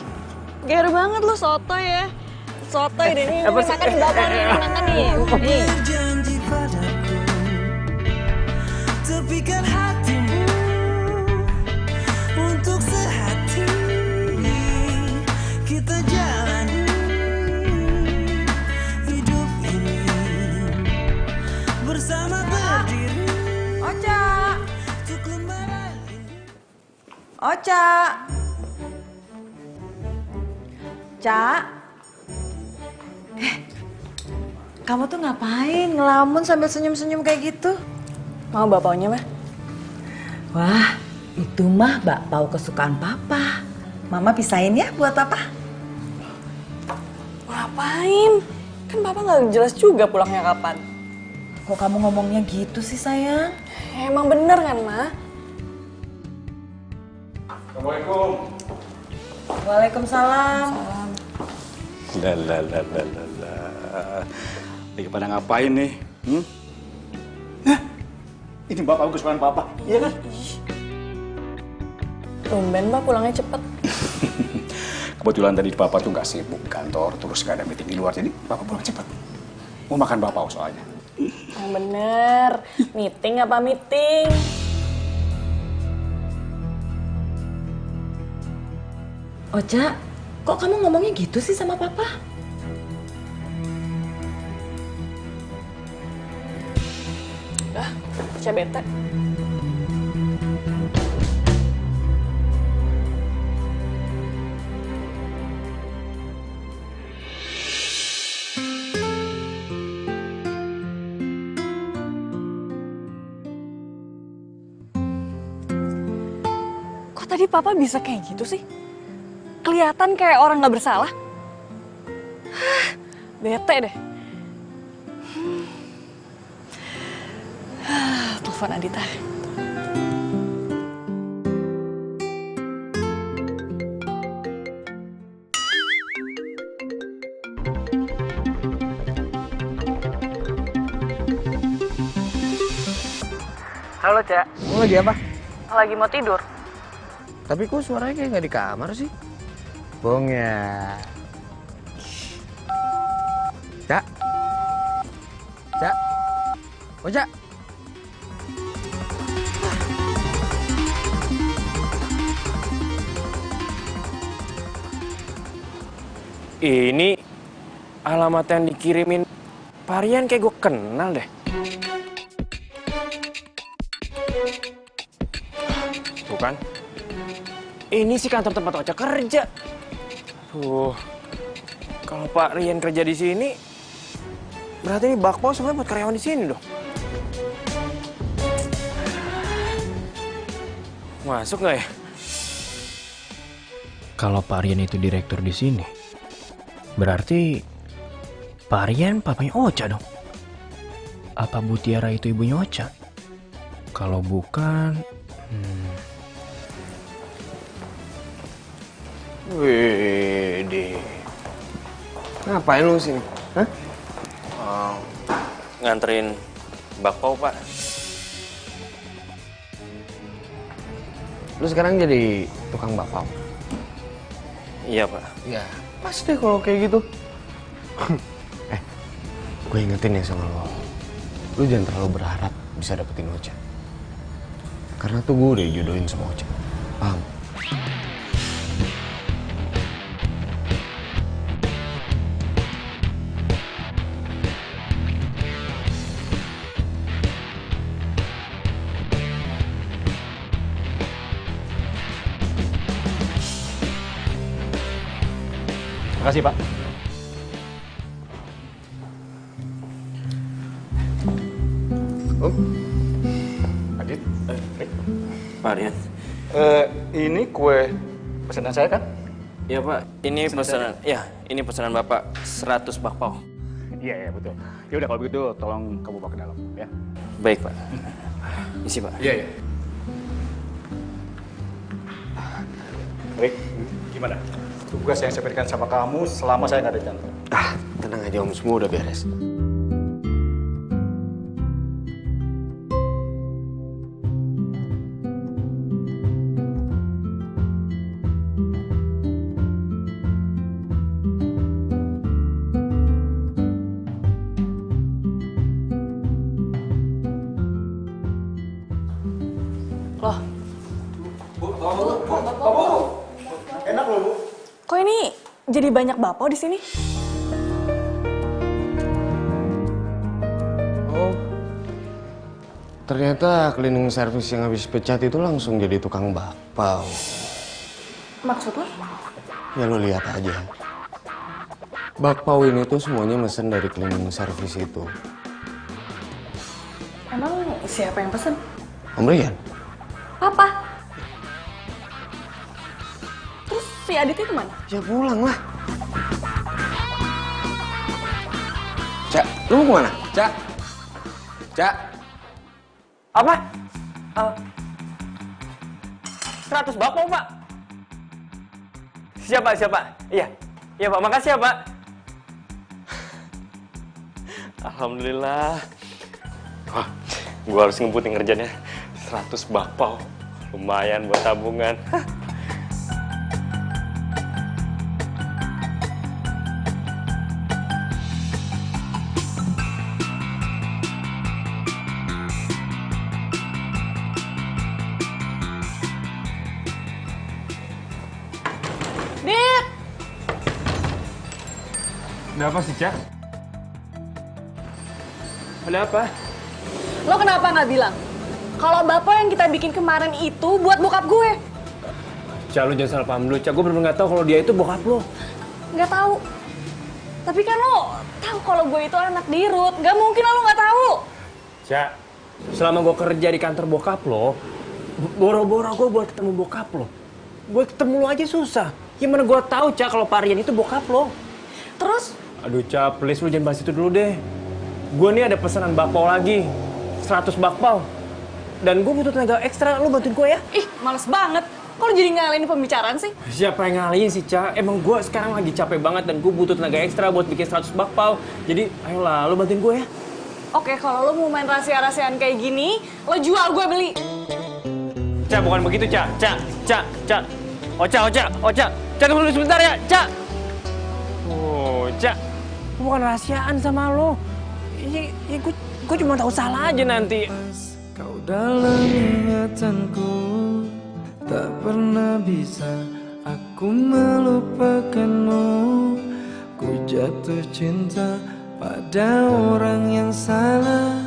gair banget lo, sotoy ya. Sotoy deh, nih makan di bawah nih, makan nih. Janji padaku, tepikan hatimu untuk sehati kita jalani hidup ini bersama berdiri. Ocha. Ocha. Cak. Kamu tuh ngapain ngelamun sambil senyum-senyum kayak gitu? Mau bapaunya mah? Wah, itu mah bakpao kesukaan Papa. Mama pisahin ya buat Papa. Ngapain? Kan Papa nggak jelas juga pulangnya kapan. Kok kamu ngomongnya gitu sih sayang? Emang bener kan, Ma? Assalamualaikum. Waalaikumsalam. Lagi pada ngapain nih? Hah? Ini bapak kesukaan Papa, iya kan? Tumben, Pak, pulangnya cepet. Kebetulan tadi Papa tuh nggak sibuk di kantor, terus nggak ada meeting di luar, jadi Papa pulang cepat. Mau makan bakpao soalnya. Yang bener, meeting apa meeting? Ocha, kok kamu ngomongnya gitu sih sama papa? Ocha bete. Kok tadi papa bisa kayak gitu sih? Kelihatan kayak orang nggak bersalah. Hah, bete deh. Telepon Adita. Halo, Cak. Kamu lagi apa? Lagi mau tidur. Tapi kok suaranya kayak nggak di kamar sih? Bohong ya. Cak. Cak. Oh, Cak. Ini alamat yang dikirimin Parian kayak gue kenal deh. Bukan? Ini sih kantor tempat Ocha kerja. Kalau Pak Rian kerja di sini, berarti ini bakpao semuanya buat karyawan di sini dong. Masuk nggak ya? Kalau Pak Rian itu direktur di sini, berarti Pak Rian papanya Ocha dong. Apa Bu Tiara itu ibunya Ocha? Kalau bukan, Wede. Ngapain lu sini? Hah? Nganterin bakpao, Pak. Lu sekarang jadi tukang bakpao? Iya, Pak. Ya, pas deh kalau kayak gitu. Gue ingetin ya sama lo. Lu jangan terlalu berharap bisa dapetin Ocha. Karena tuh gue udah dijodohin sama Ocha. Paham? Terima kasih, Pak. Adit, Pak Rian. Ini kue pesanan saya kan? Iya, Pak. Ini pesanan. Ya, ini pesanan Bapak 100 bakpao. Iya, betul. Ya udah kalau begitu tolong kamu bawa ke dalam, ya. Baik, Pak. Isi, Pak. Iya. Baik, gimana? Tugas yang saya berikan sama kamu selama saya nggak ada di kantor. Tenang aja Om, semua udah beres. Loh, Enak loh, Bu. kok ini jadi banyak bakpao di sini? Oh, ternyata cleaning service yang habis pecat itu langsung jadi tukang bakpao. Maksud lo? Ya lo lihat aja. Bakpao ini tuh semuanya mesen dari cleaning service itu. Emang siapa yang pesen? Om Rian? Papa. Terus si Aditnya kemana? Ya pulang lah. Cak, lu mau kemana? Cak? Cak? Apa? 100 bakpao, Pak. Siapa? Iya, Pak. Makasih ya, Pak. Alhamdulillah. Wah, gue harus ngebutin kerjanya. 100 bakpao. Lumayan buat tabungan. Ada apa sih, Cak? Ada apa? Lo kenapa nggak bilang? Kalau bapak yang kita bikin kemarin itu buat bokap gue. Cak, lu jangan salah paham dulu, Cak. Gue bener-bener nggak tahu kalau dia itu bokap lo. Nggak tahu. Tapi kan lo tahu kalau gue itu anak dirut. Nggak mungkin lo nggak tahu. Cak, selama gue kerja di kantor bokap lo, boro-boro gue buat ketemu bokap lo. Buat ketemu lo aja susah. Gimana gue tahu, Cak, kalau Parian itu bokap lo? Terus? Aduh, Cak, please lu jangan bahas itu dulu deh. Gue nih ada pesanan bakpao lagi. 100 bakpao. Dan gue butuh tenaga ekstra, lu bantuin gue ya? Ih, males banget. Kok lo jadi ngalahin pembicaraan sih? Siapa yang ngalihin sih, Cak? Emang gue sekarang lagi capek banget dan gue butuh tenaga ekstra buat bikin 100 bakpao. Jadi, ayolah, lu bantuin gue ya. Oke, kalau lo mau main rahasia-rahasiaan kayak gini, lo jual, gue beli. Cak, bukan begitu, Cak. Cak. Oca. Cak, tunggu dulu sebentar ya, Cak. Oh, Cak. Gue bukan rahasiaan sama lo. Ya gue cuma tahu salah aja nanti. Kau dalam ingatanku, tak pernah bisa aku melupakanmu. Ku jatuh cinta pada orang yang salah.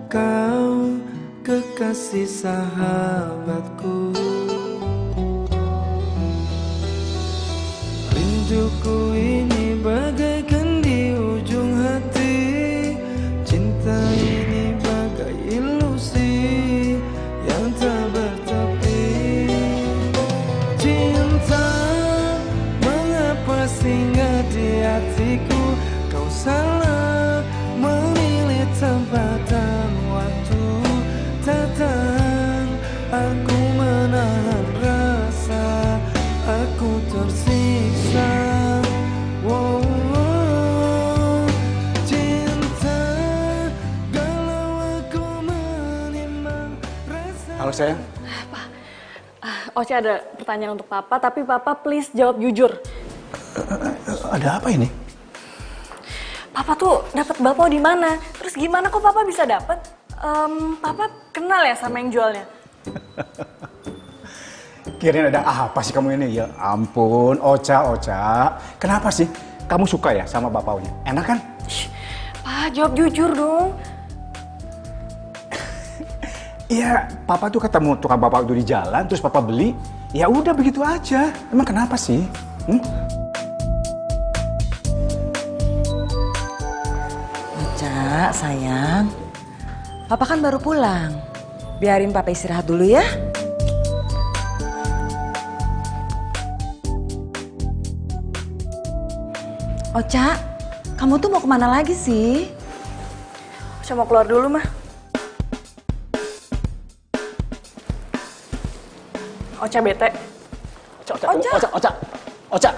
Kau kekasih sahabatku. Rinduku ini bagaikan di ujung hati. Cinta ini bagai ilusi yang tak bertepi. Cinta, mengapa singgah di hatiku? Kau salah memilih tempat dan waktu. Tak tahan aku menahan rasa, aku tersiksa. Wow. Halo sayang. Oce ada pertanyaan untuk Papa, tapi Papa please jawab jujur. Ada apa ini? Papa tuh dapat bakpao di mana? Terus gimana kok Papa bisa dapat? Papa kenal ya sama yang jualnya? Kirain ada apa sih kamu ini? Ya ampun, Oca. Kenapa sih kamu suka ya sama bapaonya? Enak kan? Pak, jawab jujur dong. Iya, Papa tuh ketemu tukang bapak itu di jalan, terus Papa beli. Ya udah begitu aja. Emang kenapa sih? Oca, sayang. Papa kan baru pulang. Biarin Papa istirahat dulu ya. Oca, kamu tuh mau kemana lagi sih? Oca mau keluar dulu, mah. Oca bete. Oca.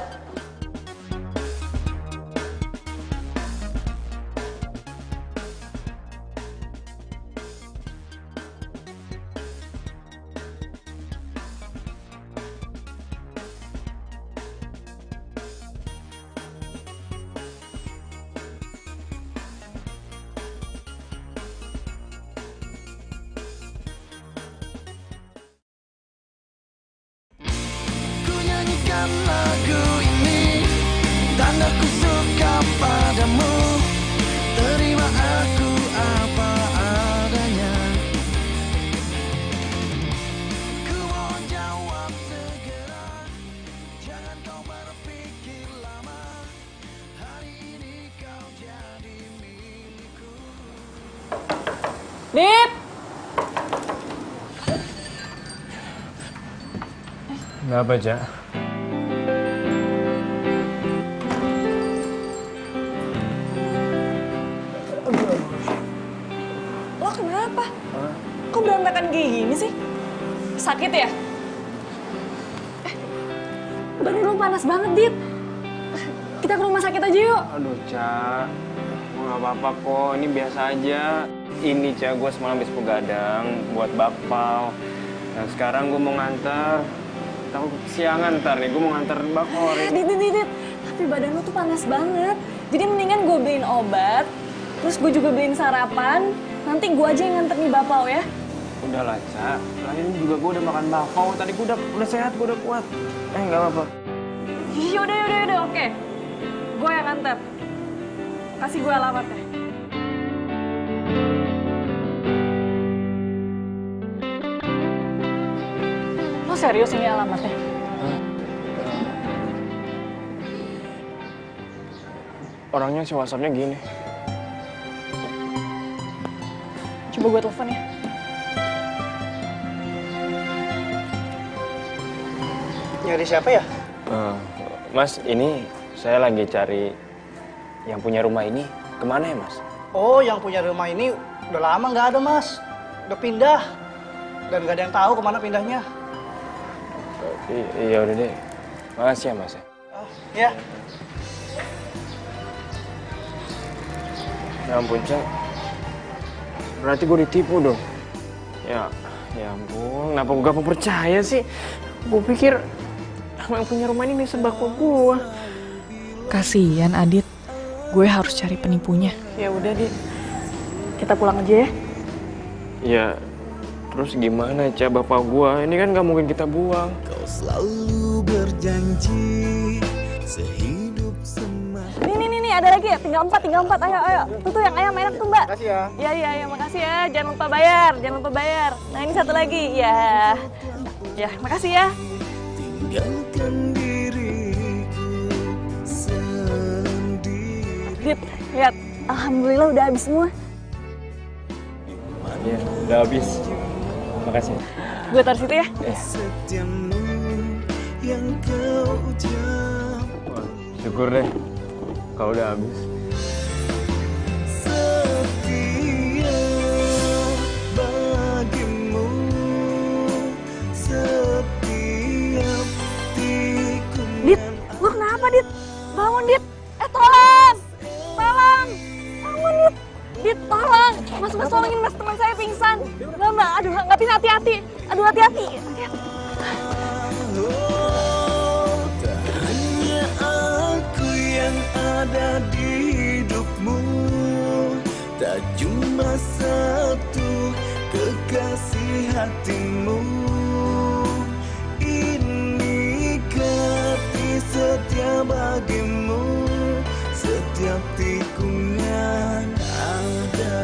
Lagu ini tanda ku suka padamu. Terima aku apa adanya. Ku mohon jawab segera. Jangan kau berpikir lama. Hari ini kau jadi milikku. Dit! Kenapa, Cak? Lo kenapa? Kok berantakan kayak gini sih? Sakit ya? Badan lo panas banget, Dit. Kita ke rumah sakit aja yuk. Aduh, Cak. Nggak apa-apa kok, ini biasa aja. Ini, Cak, gue semalam habis begadang buat bakpao. Nah, sekarang gue mau nganter. Takut kesiangan ntar nih, gue mau nganter bakpao. Dit. Tapi badan lo tuh panas banget. Jadi mendingan gue beliin obat, terus gue juga beliin sarapan. Nanti gue aja yang nganter nih bakpao ya. Udahlah, Cak. Lain juga gue udah makan bakpao. Tadi gue udah sehat, gue udah kuat. Nggak apa-apa. Yaudah, oke. Gue yang nganter. kasih gue alamatnya. Lo serius ini alamatnya? Orangnya si WhatsApp-nya gini. Coba gue telepon ya. Nyari siapa ya? Mas, ini saya lagi cari yang punya rumah ini. Kemana ya, Mas? Oh, yang punya rumah ini udah lama nggak ada, Mas. Udah pindah. Dan nggak ada yang tahu kemana pindahnya. Iya udah deh. Makasih ya, Mas. Ya. Ya ampun, Ceng. Berarti gue ditipu dong. Ya ampun. Kenapa gue gak mau percaya sih? Gue pikir yang punya rumah ini sebab gue. Kasian Adit, gue harus cari penipunya. Ya udah Dit, kita pulang aja ya. Ya, terus gimana bapak gue? Ini kan gak mungkin kita buang. Kau selalu berjanji sehidup semati. Nih, ada lagi ya, tinggal 4, ayo. Tuh yang ayam enak tuh Mbak. Makasih ya. Iya, makasih ya, jangan lupa bayar. Nah ini satu lagi, ya makasih ya. Tinggalkan diriku sendiri. Dit, lihat, alhamdulillah udah habis semua. Ya, udah habis. Makasih. Gue taruh situ ya. Setiamu yang kau jauh. Syukur deh kalau udah habis. Setia bagimu setiap tikungan. Dit, lu kenapa Dit? Bangun Dit. Tolong. Bangun Dit. Dit, tolong. Mas tolongin Mas, teman saya pingsan. Mbak, aduh nggak bisa, hati-hati. Aduh hati-hati. Tak hanya aku yang ada di hidupmu, tak cuma satu kekasih hatimu. Ini hati setia bagimu, setiap tikungan ada.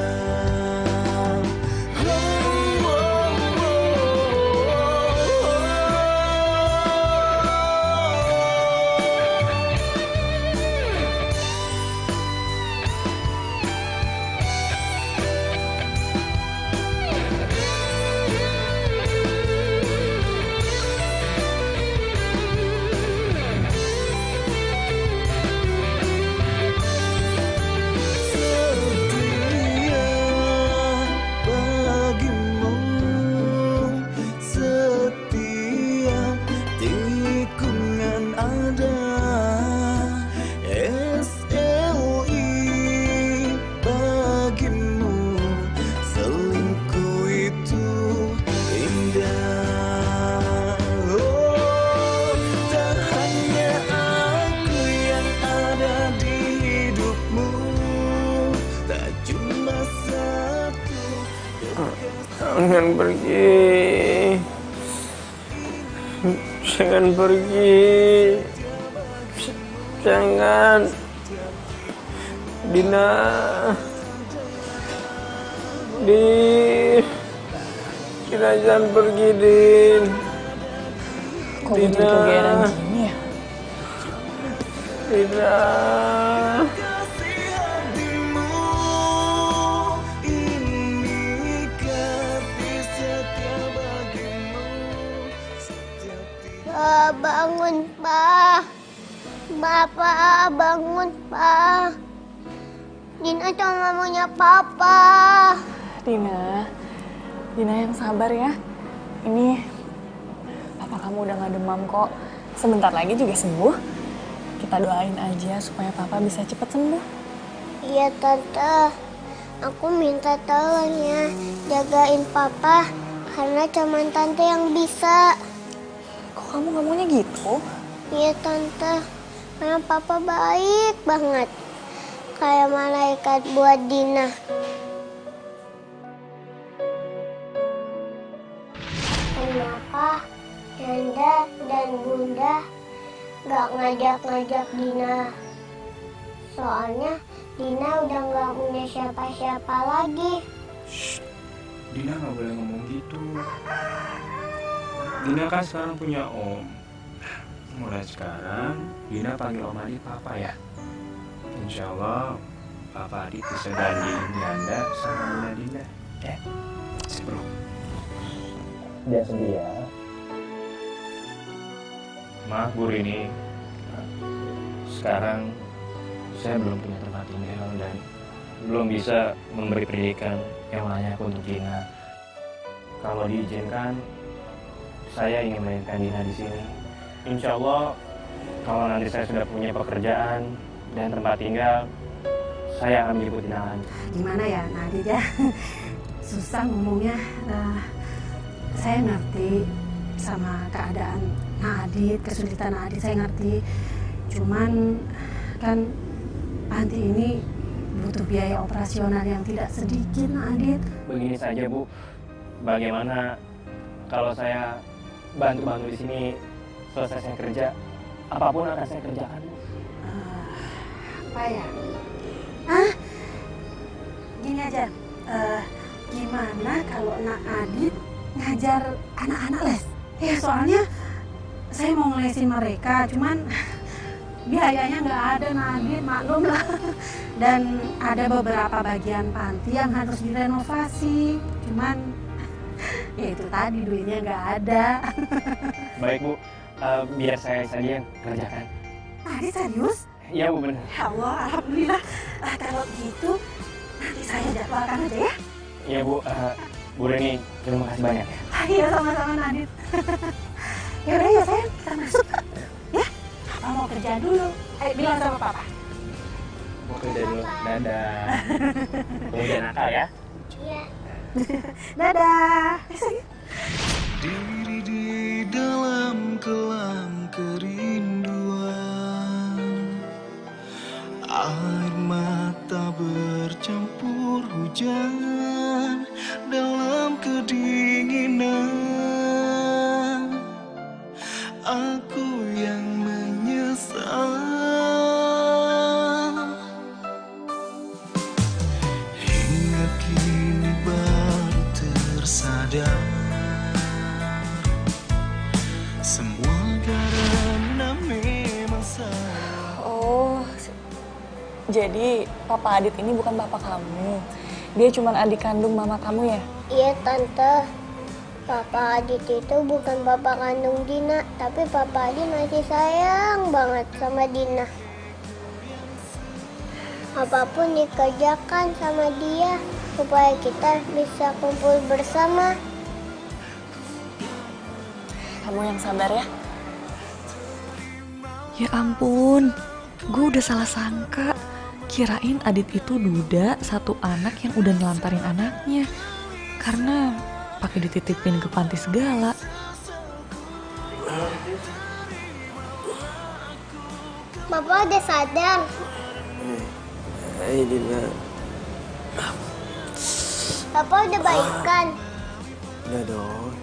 Jangan pergi. Jangan pergi. Jangan. Dina. Dina jangan pergi, Din. Kok Dina kegeeran gini ya? Dina. Bangun, Pak. Bapak, bangun, Pak. Dina cuma maunya Papa. Dina yang sabar ya. Ini papa kamu udah gak demam kok. Sebentar lagi juga sembuh. Kita doain aja supaya papa bisa cepet sembuh. Iya, Tante. Aku minta tolong ya, jagain Papa. Karena cuma Tante yang bisa. Kok kamu ngomongnya gitu? Iya, Tante. Karena Papa baik banget. Kayak malaikat buat Dina. Kenapa Yanda dan Bunda gak ngajak-ngajak Dina? Soalnya Dina udah nggak punya siapa-siapa lagi. Shh, Dina nggak boleh ngomong gitu. Dina kan sekarang punya om. Mulai sekarang, Dina panggil om Adit Papa ya. Insya Allah, Papa Adit bisa bandingin Ganda sama Bunda Dina. Ya, sebelum. Jangan sedih ya. Maaf Bu Rini, sekarang saya belum punya tempat tinggal dan belum bisa memberi pendidikan yang layak untuk Dina. Kalau diizinkan, saya ingin melahirkan Dina di sini. Insya Allah, kalau nanti saya sudah punya pekerjaan dan tempat tinggal, saya akan menjemput Dina lagi. Gimana ya, Nadit ya? Susah ngomongnya. Saya ngerti sama keadaan Nadit, kesulitan Nadit, saya ngerti. Cuman kan panti ini butuh biaya operasional yang tidak sedikit, Nadit. Begini saja Bu, bagaimana kalau saya bantu-bantu di sini selesai saya kerja, apapun akan saya kerjakan Bu. Apa ya? Gini aja, gimana kalau Nak Adit ngajar anak-anak les? Ya soalnya saya mau ngelesin mereka, cuman biayanya nggak ada, Nadit, maklum lah. Dan ada beberapa bagian panti yang harus direnovasi, cuman ya itu tadi duitnya nggak ada. Baik Bu, biar saya saja yang kerjakan. Nadit serius? Iya Bu, benar. Ya Allah, alhamdulillah. Kalau gitu nanti saya jadwalkan aja ya. Iya Bu, Bu Reni, terima kasih banyak ya. Iya sama-sama, Nadit. Yaudah ya sayang, kita masuk. Ya, Papa mau kerja dulu. Ayo bilang sama Papa. Mau kerja dulu. Dadah. Tunggu jangan nakal ya. Iya. Dadah. Diri di dalam kelam kerinduan, air mata bercampur hujan dalam kedinginan. Aku yang menyesal hingga kini baru tersadar semua karena memang salah. Oh, jadi Papa Adit ini bukan bapak kamu. Dia cuma adik kandung mama kamu ya? Iya Tante, Papa Adit itu bukan bapak kandung Dina, tapi Papa Adit masih sayang banget sama Dina. Apapun dikerjakan sama dia supaya kita bisa kumpul bersama. Kamu yang sabar ya. Ya ampun, gue udah salah sangka. Kirain Adit itu duda satu anak yang udah nelantarin anaknya. Karena pakai dititipin ke panti segala. Bapak udah sadar. Hai Dina. Bapak udah baikan. Udah dong.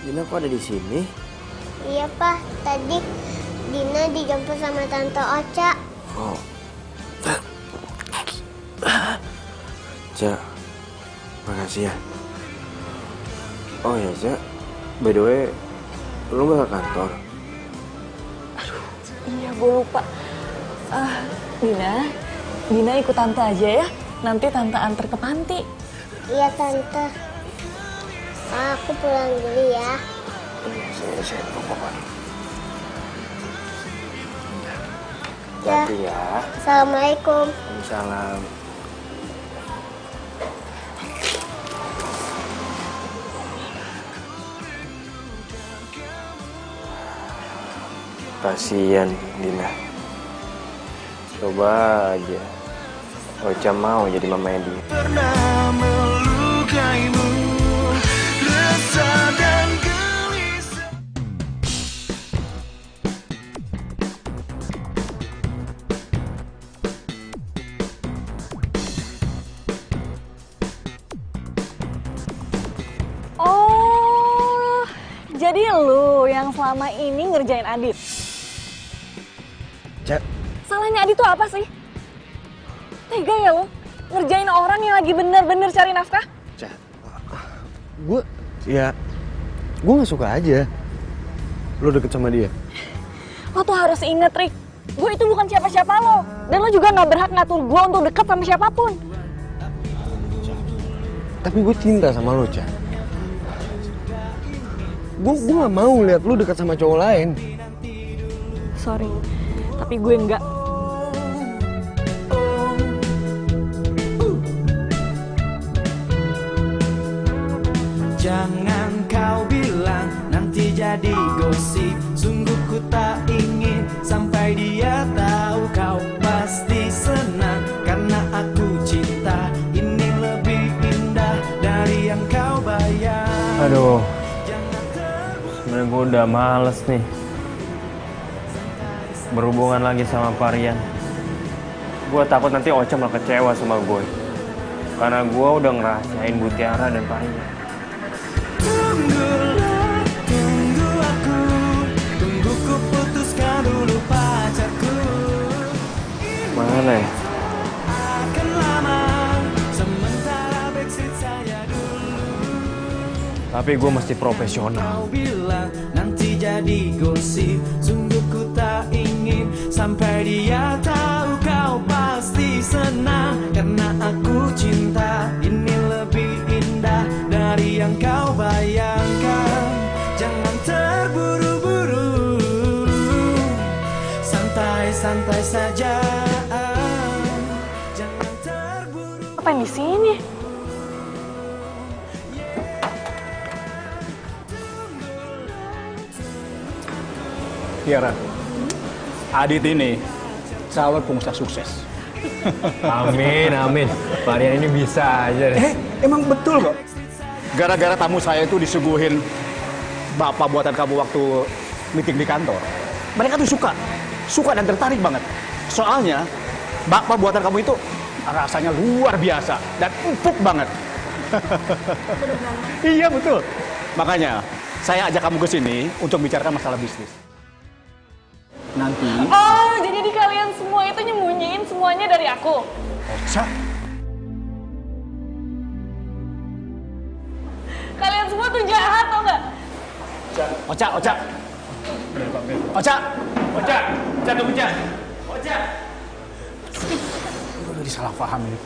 Dina kok ada di sini? Iya Pak, tadi Dina dijemput sama Tante Ocha. Oh. Cak, makasih ya. Oh ya Cak, by the way, lu gak ke kantor? Iya, gue lupa. Dina ikut Tante aja ya. Nanti Tante antar ke panti. Iya Tante. Aku pulang dulu ya. Saya lupa Pak. Ya. Hati ya. Assalamualaikum. Salam. Kasian Dina. Coba aja Ocha mau jadi mamanya dia. Pernah melukaimu, resah dan gelisah. Oh, jadi lu yang selama ini ngerjain Adit? Cak. Salahnya Adit tuh apa sih? Tega ya lo? Ngerjain orang yang lagi bener-bener cari nafkah? Gue gak suka aja lo deket sama dia. Lo tuh harus inget, Rick. Gue itu bukan siapa-siapa lo. Dan lo juga gak berhak ngatur gue untuk deket sama siapapun. Tapi gue cinta sama lo, Ca. Gue gak mau lihat lo deket sama cowok lain. Sorry, tapi gue enggak. Jangan kau bilang nanti jadi gosip. Sungguh ku tak ingin sampai dia tahu. Kau pasti senang karena aku cinta. Ini lebih indah dari yang kau bayang. Aduh, sebenarnya gue udah males nih berhubungan lagi sama Parian. Gue takut nanti Ocha malah kecewa sama gue karena gue udah ngerasain Mutiara dan Parian. Tunggulah, tunggu aku, tunggu ku putuskan dulu pacarku. Mana ya? Akan lama, sementara backseat saya dulu. Tapi gue mesti profesional. Kau bilang nanti jadi gosip. Sungguh ku tak ingin sampai dia tahu. Kau pasti senang karena aku cinta. Ini lebih indah dari yang kau bayangkan. Jangan terburu-buru, santai-santai saja. Jangan terburu. Ngapain di sini? Tiara, Adit ini calon pengusaha sukses. Amin, amin. Parian ini bisa aja deh. Emang betul kok. Gara-gara tamu saya itu disuguhin bapak buatan kamu waktu meeting di kantor. Mereka tuh suka dan tertarik banget. Soalnya bapak buatan kamu itu rasanya luar biasa dan empuk banget. Iya betul. Makanya saya ajak kamu ke sini untuk bicarakan masalah bisnis. Nanti. Oh, jadi kalian semua itu nyembunyiin semuanya dari aku. Ocha. Kalian semua tuh jahat, tau nggak? Ocha. Tunggu, Ocha. Udah disalah paham ini.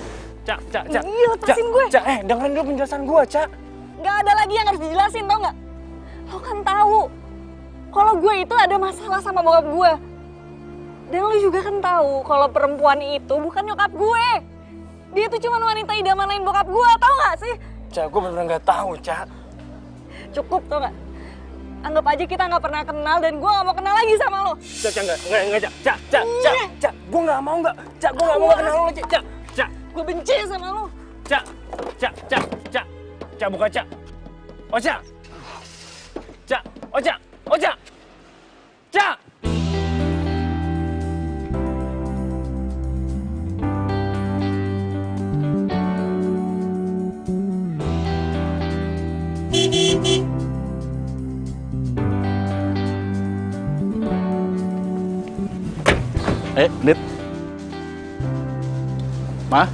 Cak. Iya, lepasin gue. Cak, dengerin dulu penjelasan gue, Cak. Nggak ada lagi yang harus dijelasin, tau nggak? Lo kan tahu kalau gue itu ada masalah sama bokap gue. Dan lo juga kan tahu kalau perempuan itu bukan nyokap gue. Dia itu cuma wanita idaman lain bokap gue, tau nggak sih? Cak, gue bener-bener nggak tahu, Cak. Cukup, tau nggak? Anggap aja kita nggak pernah kenal dan gue nggak mau kenal lagi sama lo. Cak, enggak, Cak. Gue nggak mau nggak. Cak, gue nggak mau kenal lo lagi. Cak. Gue benci sama lo. Cak, buka Cak. Ocha. Cak. Dit. Ma?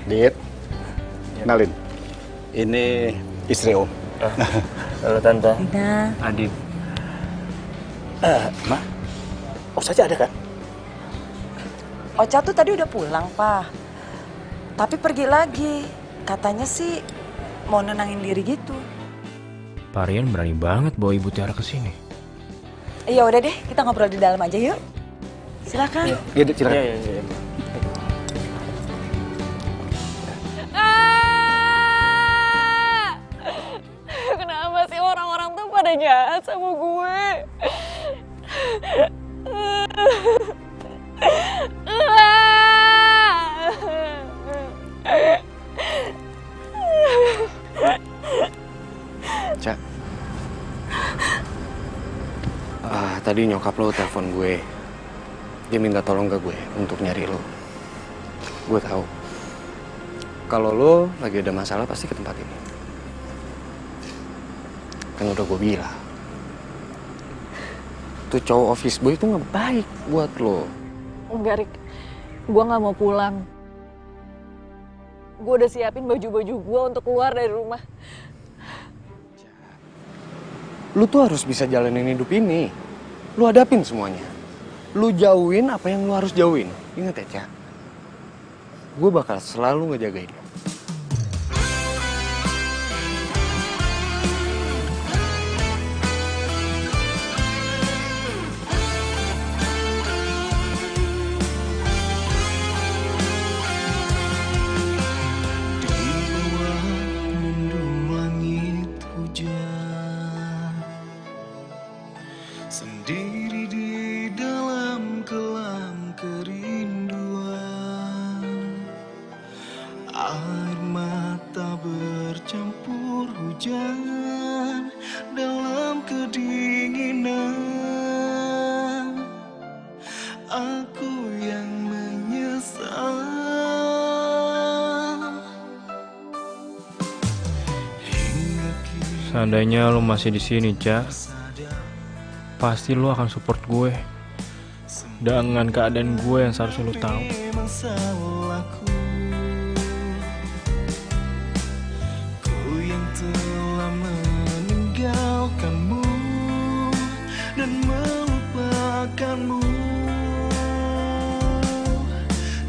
Dit. Kenalin. Ini istri Om. Halo Tante. Nah. Adit. Ma? Saja ada kan? Ocha tuh tadi udah pulang, Pak. Tapi pergi lagi. Katanya sih mau nenangin diri gitu. Parian berani banget bawa Ibu Tiara ke sini. Iya udah deh, kita ngobrol di dalam aja yuk. Silakan. Iya, Dit, silakan. Iya. Kenapa sih orang-orang tuh pada jahat sama gue? Cak. Tadi nyokap lo telepon gue. Dia minta tolong ke gue untuk nyari lo. Gue tahu kalau lo lagi ada masalah pasti ke tempat ini. Kan udah gue bilang, tuh cowok office boy itu nggak baik buat lo. Enggak, Rik. Gue nggak mau pulang. Gue udah siapin baju-baju gue untuk keluar dari rumah. Lu tuh harus bisa jalanin hidup ini. Lu hadapin semuanya. Lu jauhin apa yang lu harus jauhin. Ingat ya, Ca. Gue bakal selalu ngejagain lo. Sendiri di dalam kelam kerinduan, air mata bercampur hujan dalam kedinginan. Aku yang menyesal. Seandainya lo masih di sini, Ca, pasti lo akan support gue dengan keadaan gue yang seharusnya lo tahu. Memang salahku, ku yang telah meninggalkanmu dan melupakanmu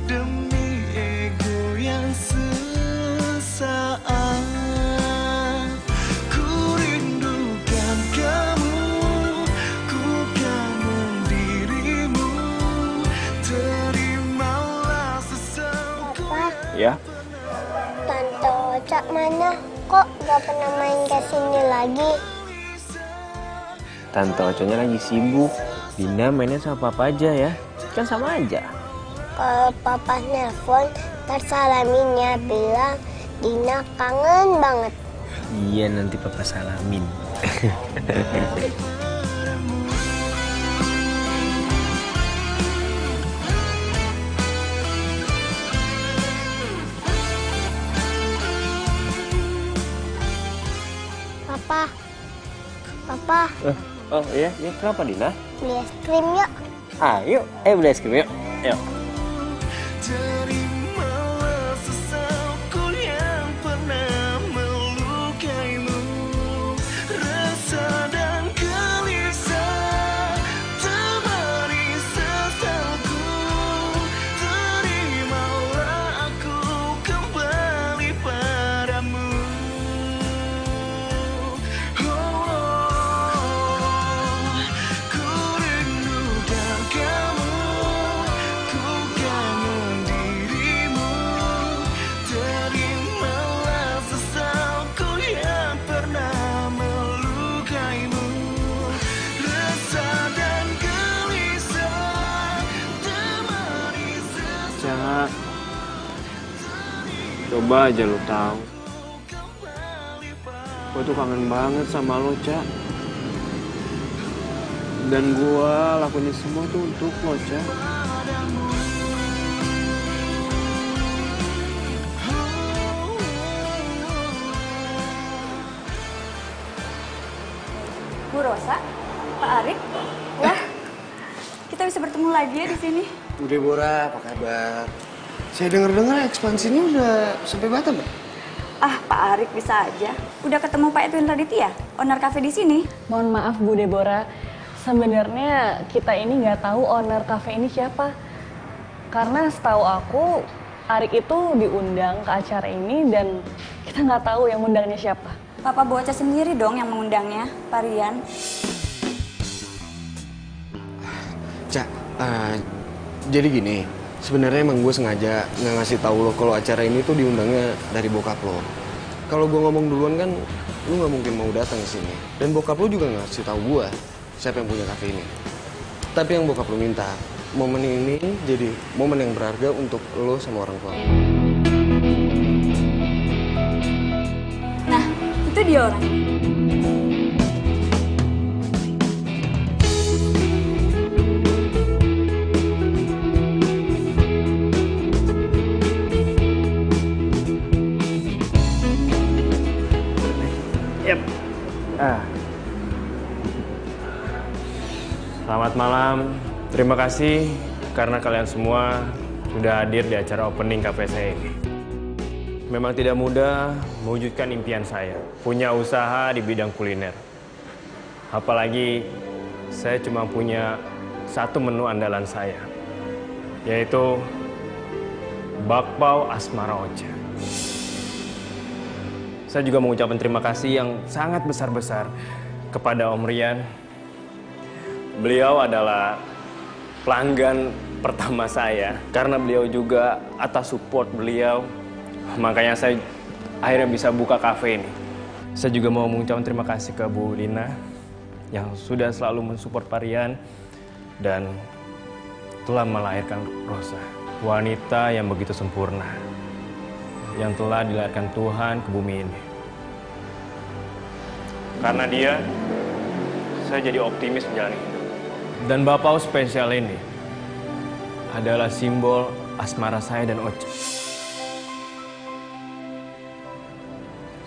demi ego yang sesaat. Ku rindukan kamu, ku kangen dirimu, terimalah sesalku. Ya? Tante Ocha mana? Kok gak pernah main ke sini lagi? Tante Oconya lagi sibuk. Dinda mainnya sama papa aja ya. Kan sama aja. Kalau papa nelpon, ntar salaminnya bilang Dina kangen banget. Iya, nanti papa salamin. Papa, Oh iya, kenapa Dina? beli es krim yuk. Ayo, beli es krim yuk. Yuk. Terimalah sesalku yang pernah melukaimu, rasa dan gelisah temani sesalku. Terimalah aku kembali padamu. Ku rindukan kamu, ku kangen dirimu, terimalah sesalku yang pernah melukaimu, rasa dan gelisah temani sesalku. Ca, coba aja lu tahu. Gue tuh kangen banget sama lo, Ca. Dan gue lakuin semua tuh untuk lo, Ca. Bu Rosa, Pak Arik, ya, kita bisa bertemu lagi ya di sini. Bu Deborah, apa kabar? Saya dengar-dengar ekspansinya udah sampai Batam, Pak. Ah, Pak Arik bisa aja. Udah ketemu Pak Edwin Raditya, owner cafe di sini. Mohon maaf Bu Deborah, sebenarnya kita ini nggak tahu owner cafe ini siapa. Karena setahu aku, Arik itu diundang ke acara ini dan kita nggak tahu yang undangnya siapa. Papa Boca sendiri dong yang mengundangnya, Pak Rian. Ca, jadi gini, sebenarnya emang gue sengaja nggak ngasih tahu lo kalau acara ini tuh diundangnya dari bokap lo. Kalau gue ngomong duluan kan, lo nggak mungkin mau datang ke sini. Dan bokap lo juga nggak ngasih tahu gue siapa yang punya kafe ini. Tapi yang bokap lo minta, momen ini jadi momen yang berharga untuk lo sama orang tua lo. Nah, itu dia orang. Selamat malam. Terima kasih karena kalian semua sudah hadir di acara opening kafe saya ini. Memang tidak mudah mewujudkan impian saya, punya usaha di bidang kuliner. Apalagi saya cuma punya satu menu andalan saya, yaitu bakpao asmara Ocha. Saya juga mengucapkan terima kasih yang sangat besar-besar kepada Om Rian. Beliau adalah pelanggan pertama saya, karena beliau juga atas support beliau, makanya saya akhirnya bisa buka kafe ini. Saya juga mau mengucapkan terima kasih ke Bu Lina yang sudah selalu mensupport Pak Rian dan telah melahirkan Rosa, wanita yang begitu sempurna, yang telah dilahirkan Tuhan ke bumi ini. Karena dia, saya jadi optimis menjalani hidup. Dan bakpao spesial ini adalah simbol asmara saya dan Ocha.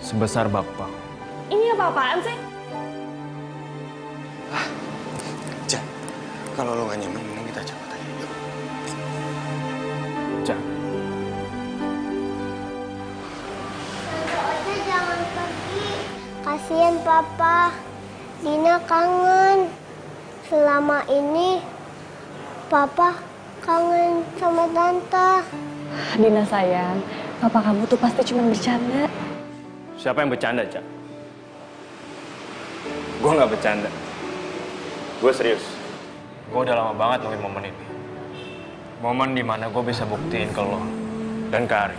Sebesar bakpao. Ini apa-apaan sih? Cak, kalau lo gak nyaman, mending kita cabut aja. Yuk. Cak. Ocha jangan pergi. Kasihan Papa. Dina kangen. Selama ini Papa kangen sama Tante. Dina sayang, papa kamu tuh pasti cuma bercanda. Siapa yang bercanda, Cak? Gue nggak bercanda. Gue serius. Gue udah lama banget nungguin momen ini. Momen dimana gue bisa buktiin ke lo dan ke Arik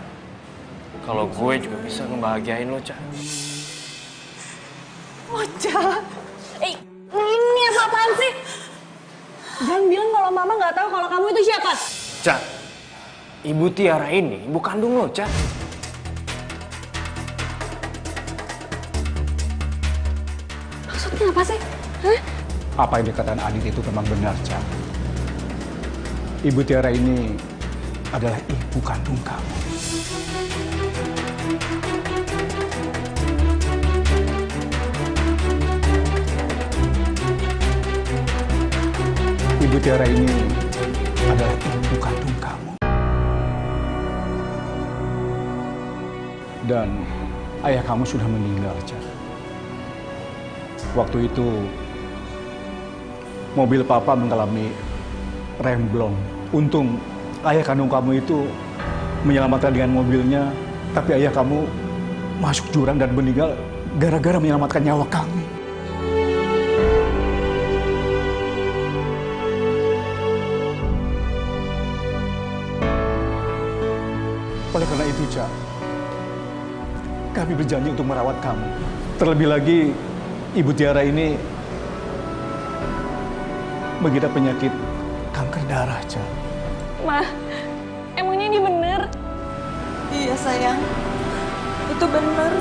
kalau gue juga bisa ngebahagiain lo, Cak. Ocha, ini apa-apaan sih? Jangan bilang kalau mama nggak tahu kalau kamu itu siapa. Cak, Ibu Tiara ini ibu kandung lo, Cak. Maksudnya apa sih? Hah? Apa yang dikatakan Adit itu memang benar, Cak. Ibu Tiara ini adalah ibu kandung kamu. Ibu Tiara ini adalah ibu kandung kamu. Dan ayah kamu sudah meninggal, Cak. Waktu itu mobil papa mengalami remblong. Untung ayah kandung kamu itu menyelamatkan dengan mobilnya, tapi ayah kamu masuk jurang dan meninggal gara-gara menyelamatkan nyawa kami. Oleh karena itu, Cak, kami berjanji untuk merawat kamu. Terlebih lagi, Ibu Tiara ini mengidap penyakit kanker darah, Cak. Ma, emangnya ini bener? Iya sayang, itu benar.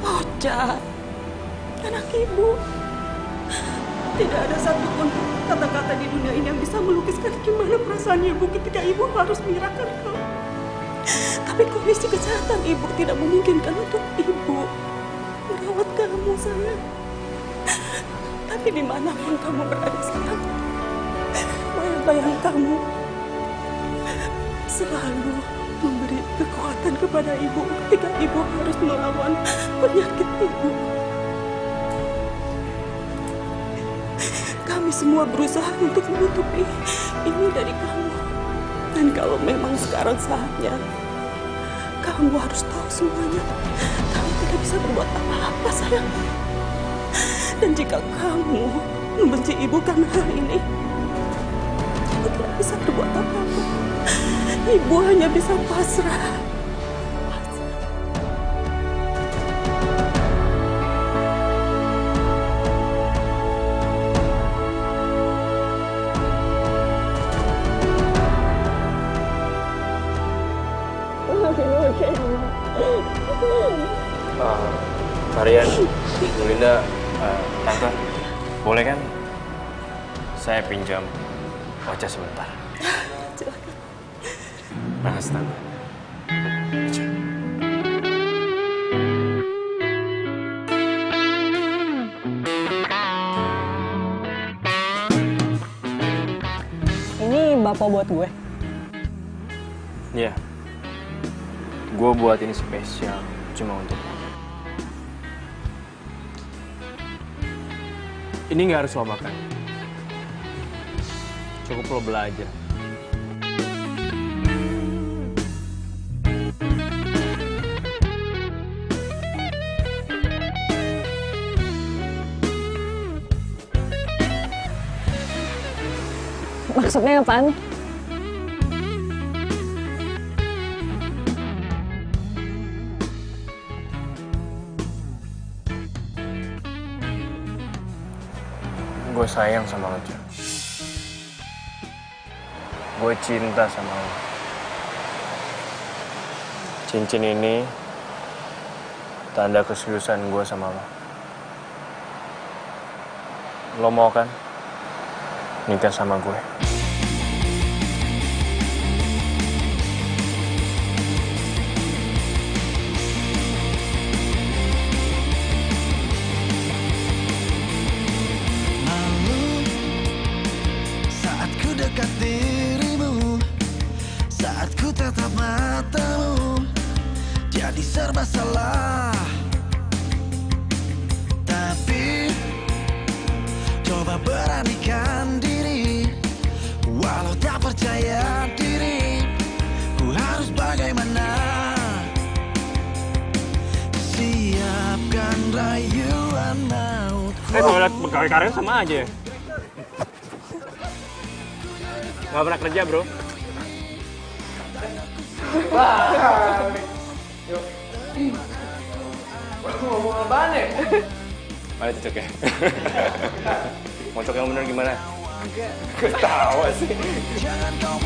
Ocha, anak ibu. Tidak ada satupun kata-kata di dunia ini yang bisa melukiskan gimana perasaan ibu ketika ibu harus menyerahkan kamu. Tapi kondisi kesehatan ibu tidak memungkinkan untuk ibu merawat kamu, sayang. Tapi dimanapun kamu berada sayang, bayang-bayang kamu selalu memberi kekuatan kepada ibu ketika ibu harus melawan penyakit ibu. Kami semua berusaha untuk menutupi ini dari kamu. Dan kalau memang sekarang saatnya, kamu harus tahu semuanya. Kamu tidak bisa berbuat apa-apa, sayang. Dan jika kamu membenci ibu karena hal ini, kamu tidak bisa berbuat apa-apa. Ibu hanya bisa pasrah. Marian, Bu Linda, Tante, boleh kan saya pinjam Ocha sebentar? Silakan. Makasih, Tante. sembako buat gue? Iya. Gue buat ini spesial cuma untuk lo. Ini nggak harus lo makan. Cukup lo belajar. Maksudnya apaan? Gue sayang sama lo, Cak. Gue cinta sama lo. Cincin ini tanda keseriusan gue sama lo. Lo mau kan nikah sama gue? Saat ku dekat dirimu, saat ku tatap matamu, jadi serba salah. Tapi coba beranikan diri, walau tak percaya diri, ku harus bagaimana? Siapkan rayuan maut. Kalau lihat pegawai karyawan sama aja. Gak pernah kerja, bro. Yuk. Ngomong apaan ya? Mana cocok ya? Mau cocok yang bener gimana? Ketawa sih. Jangan kau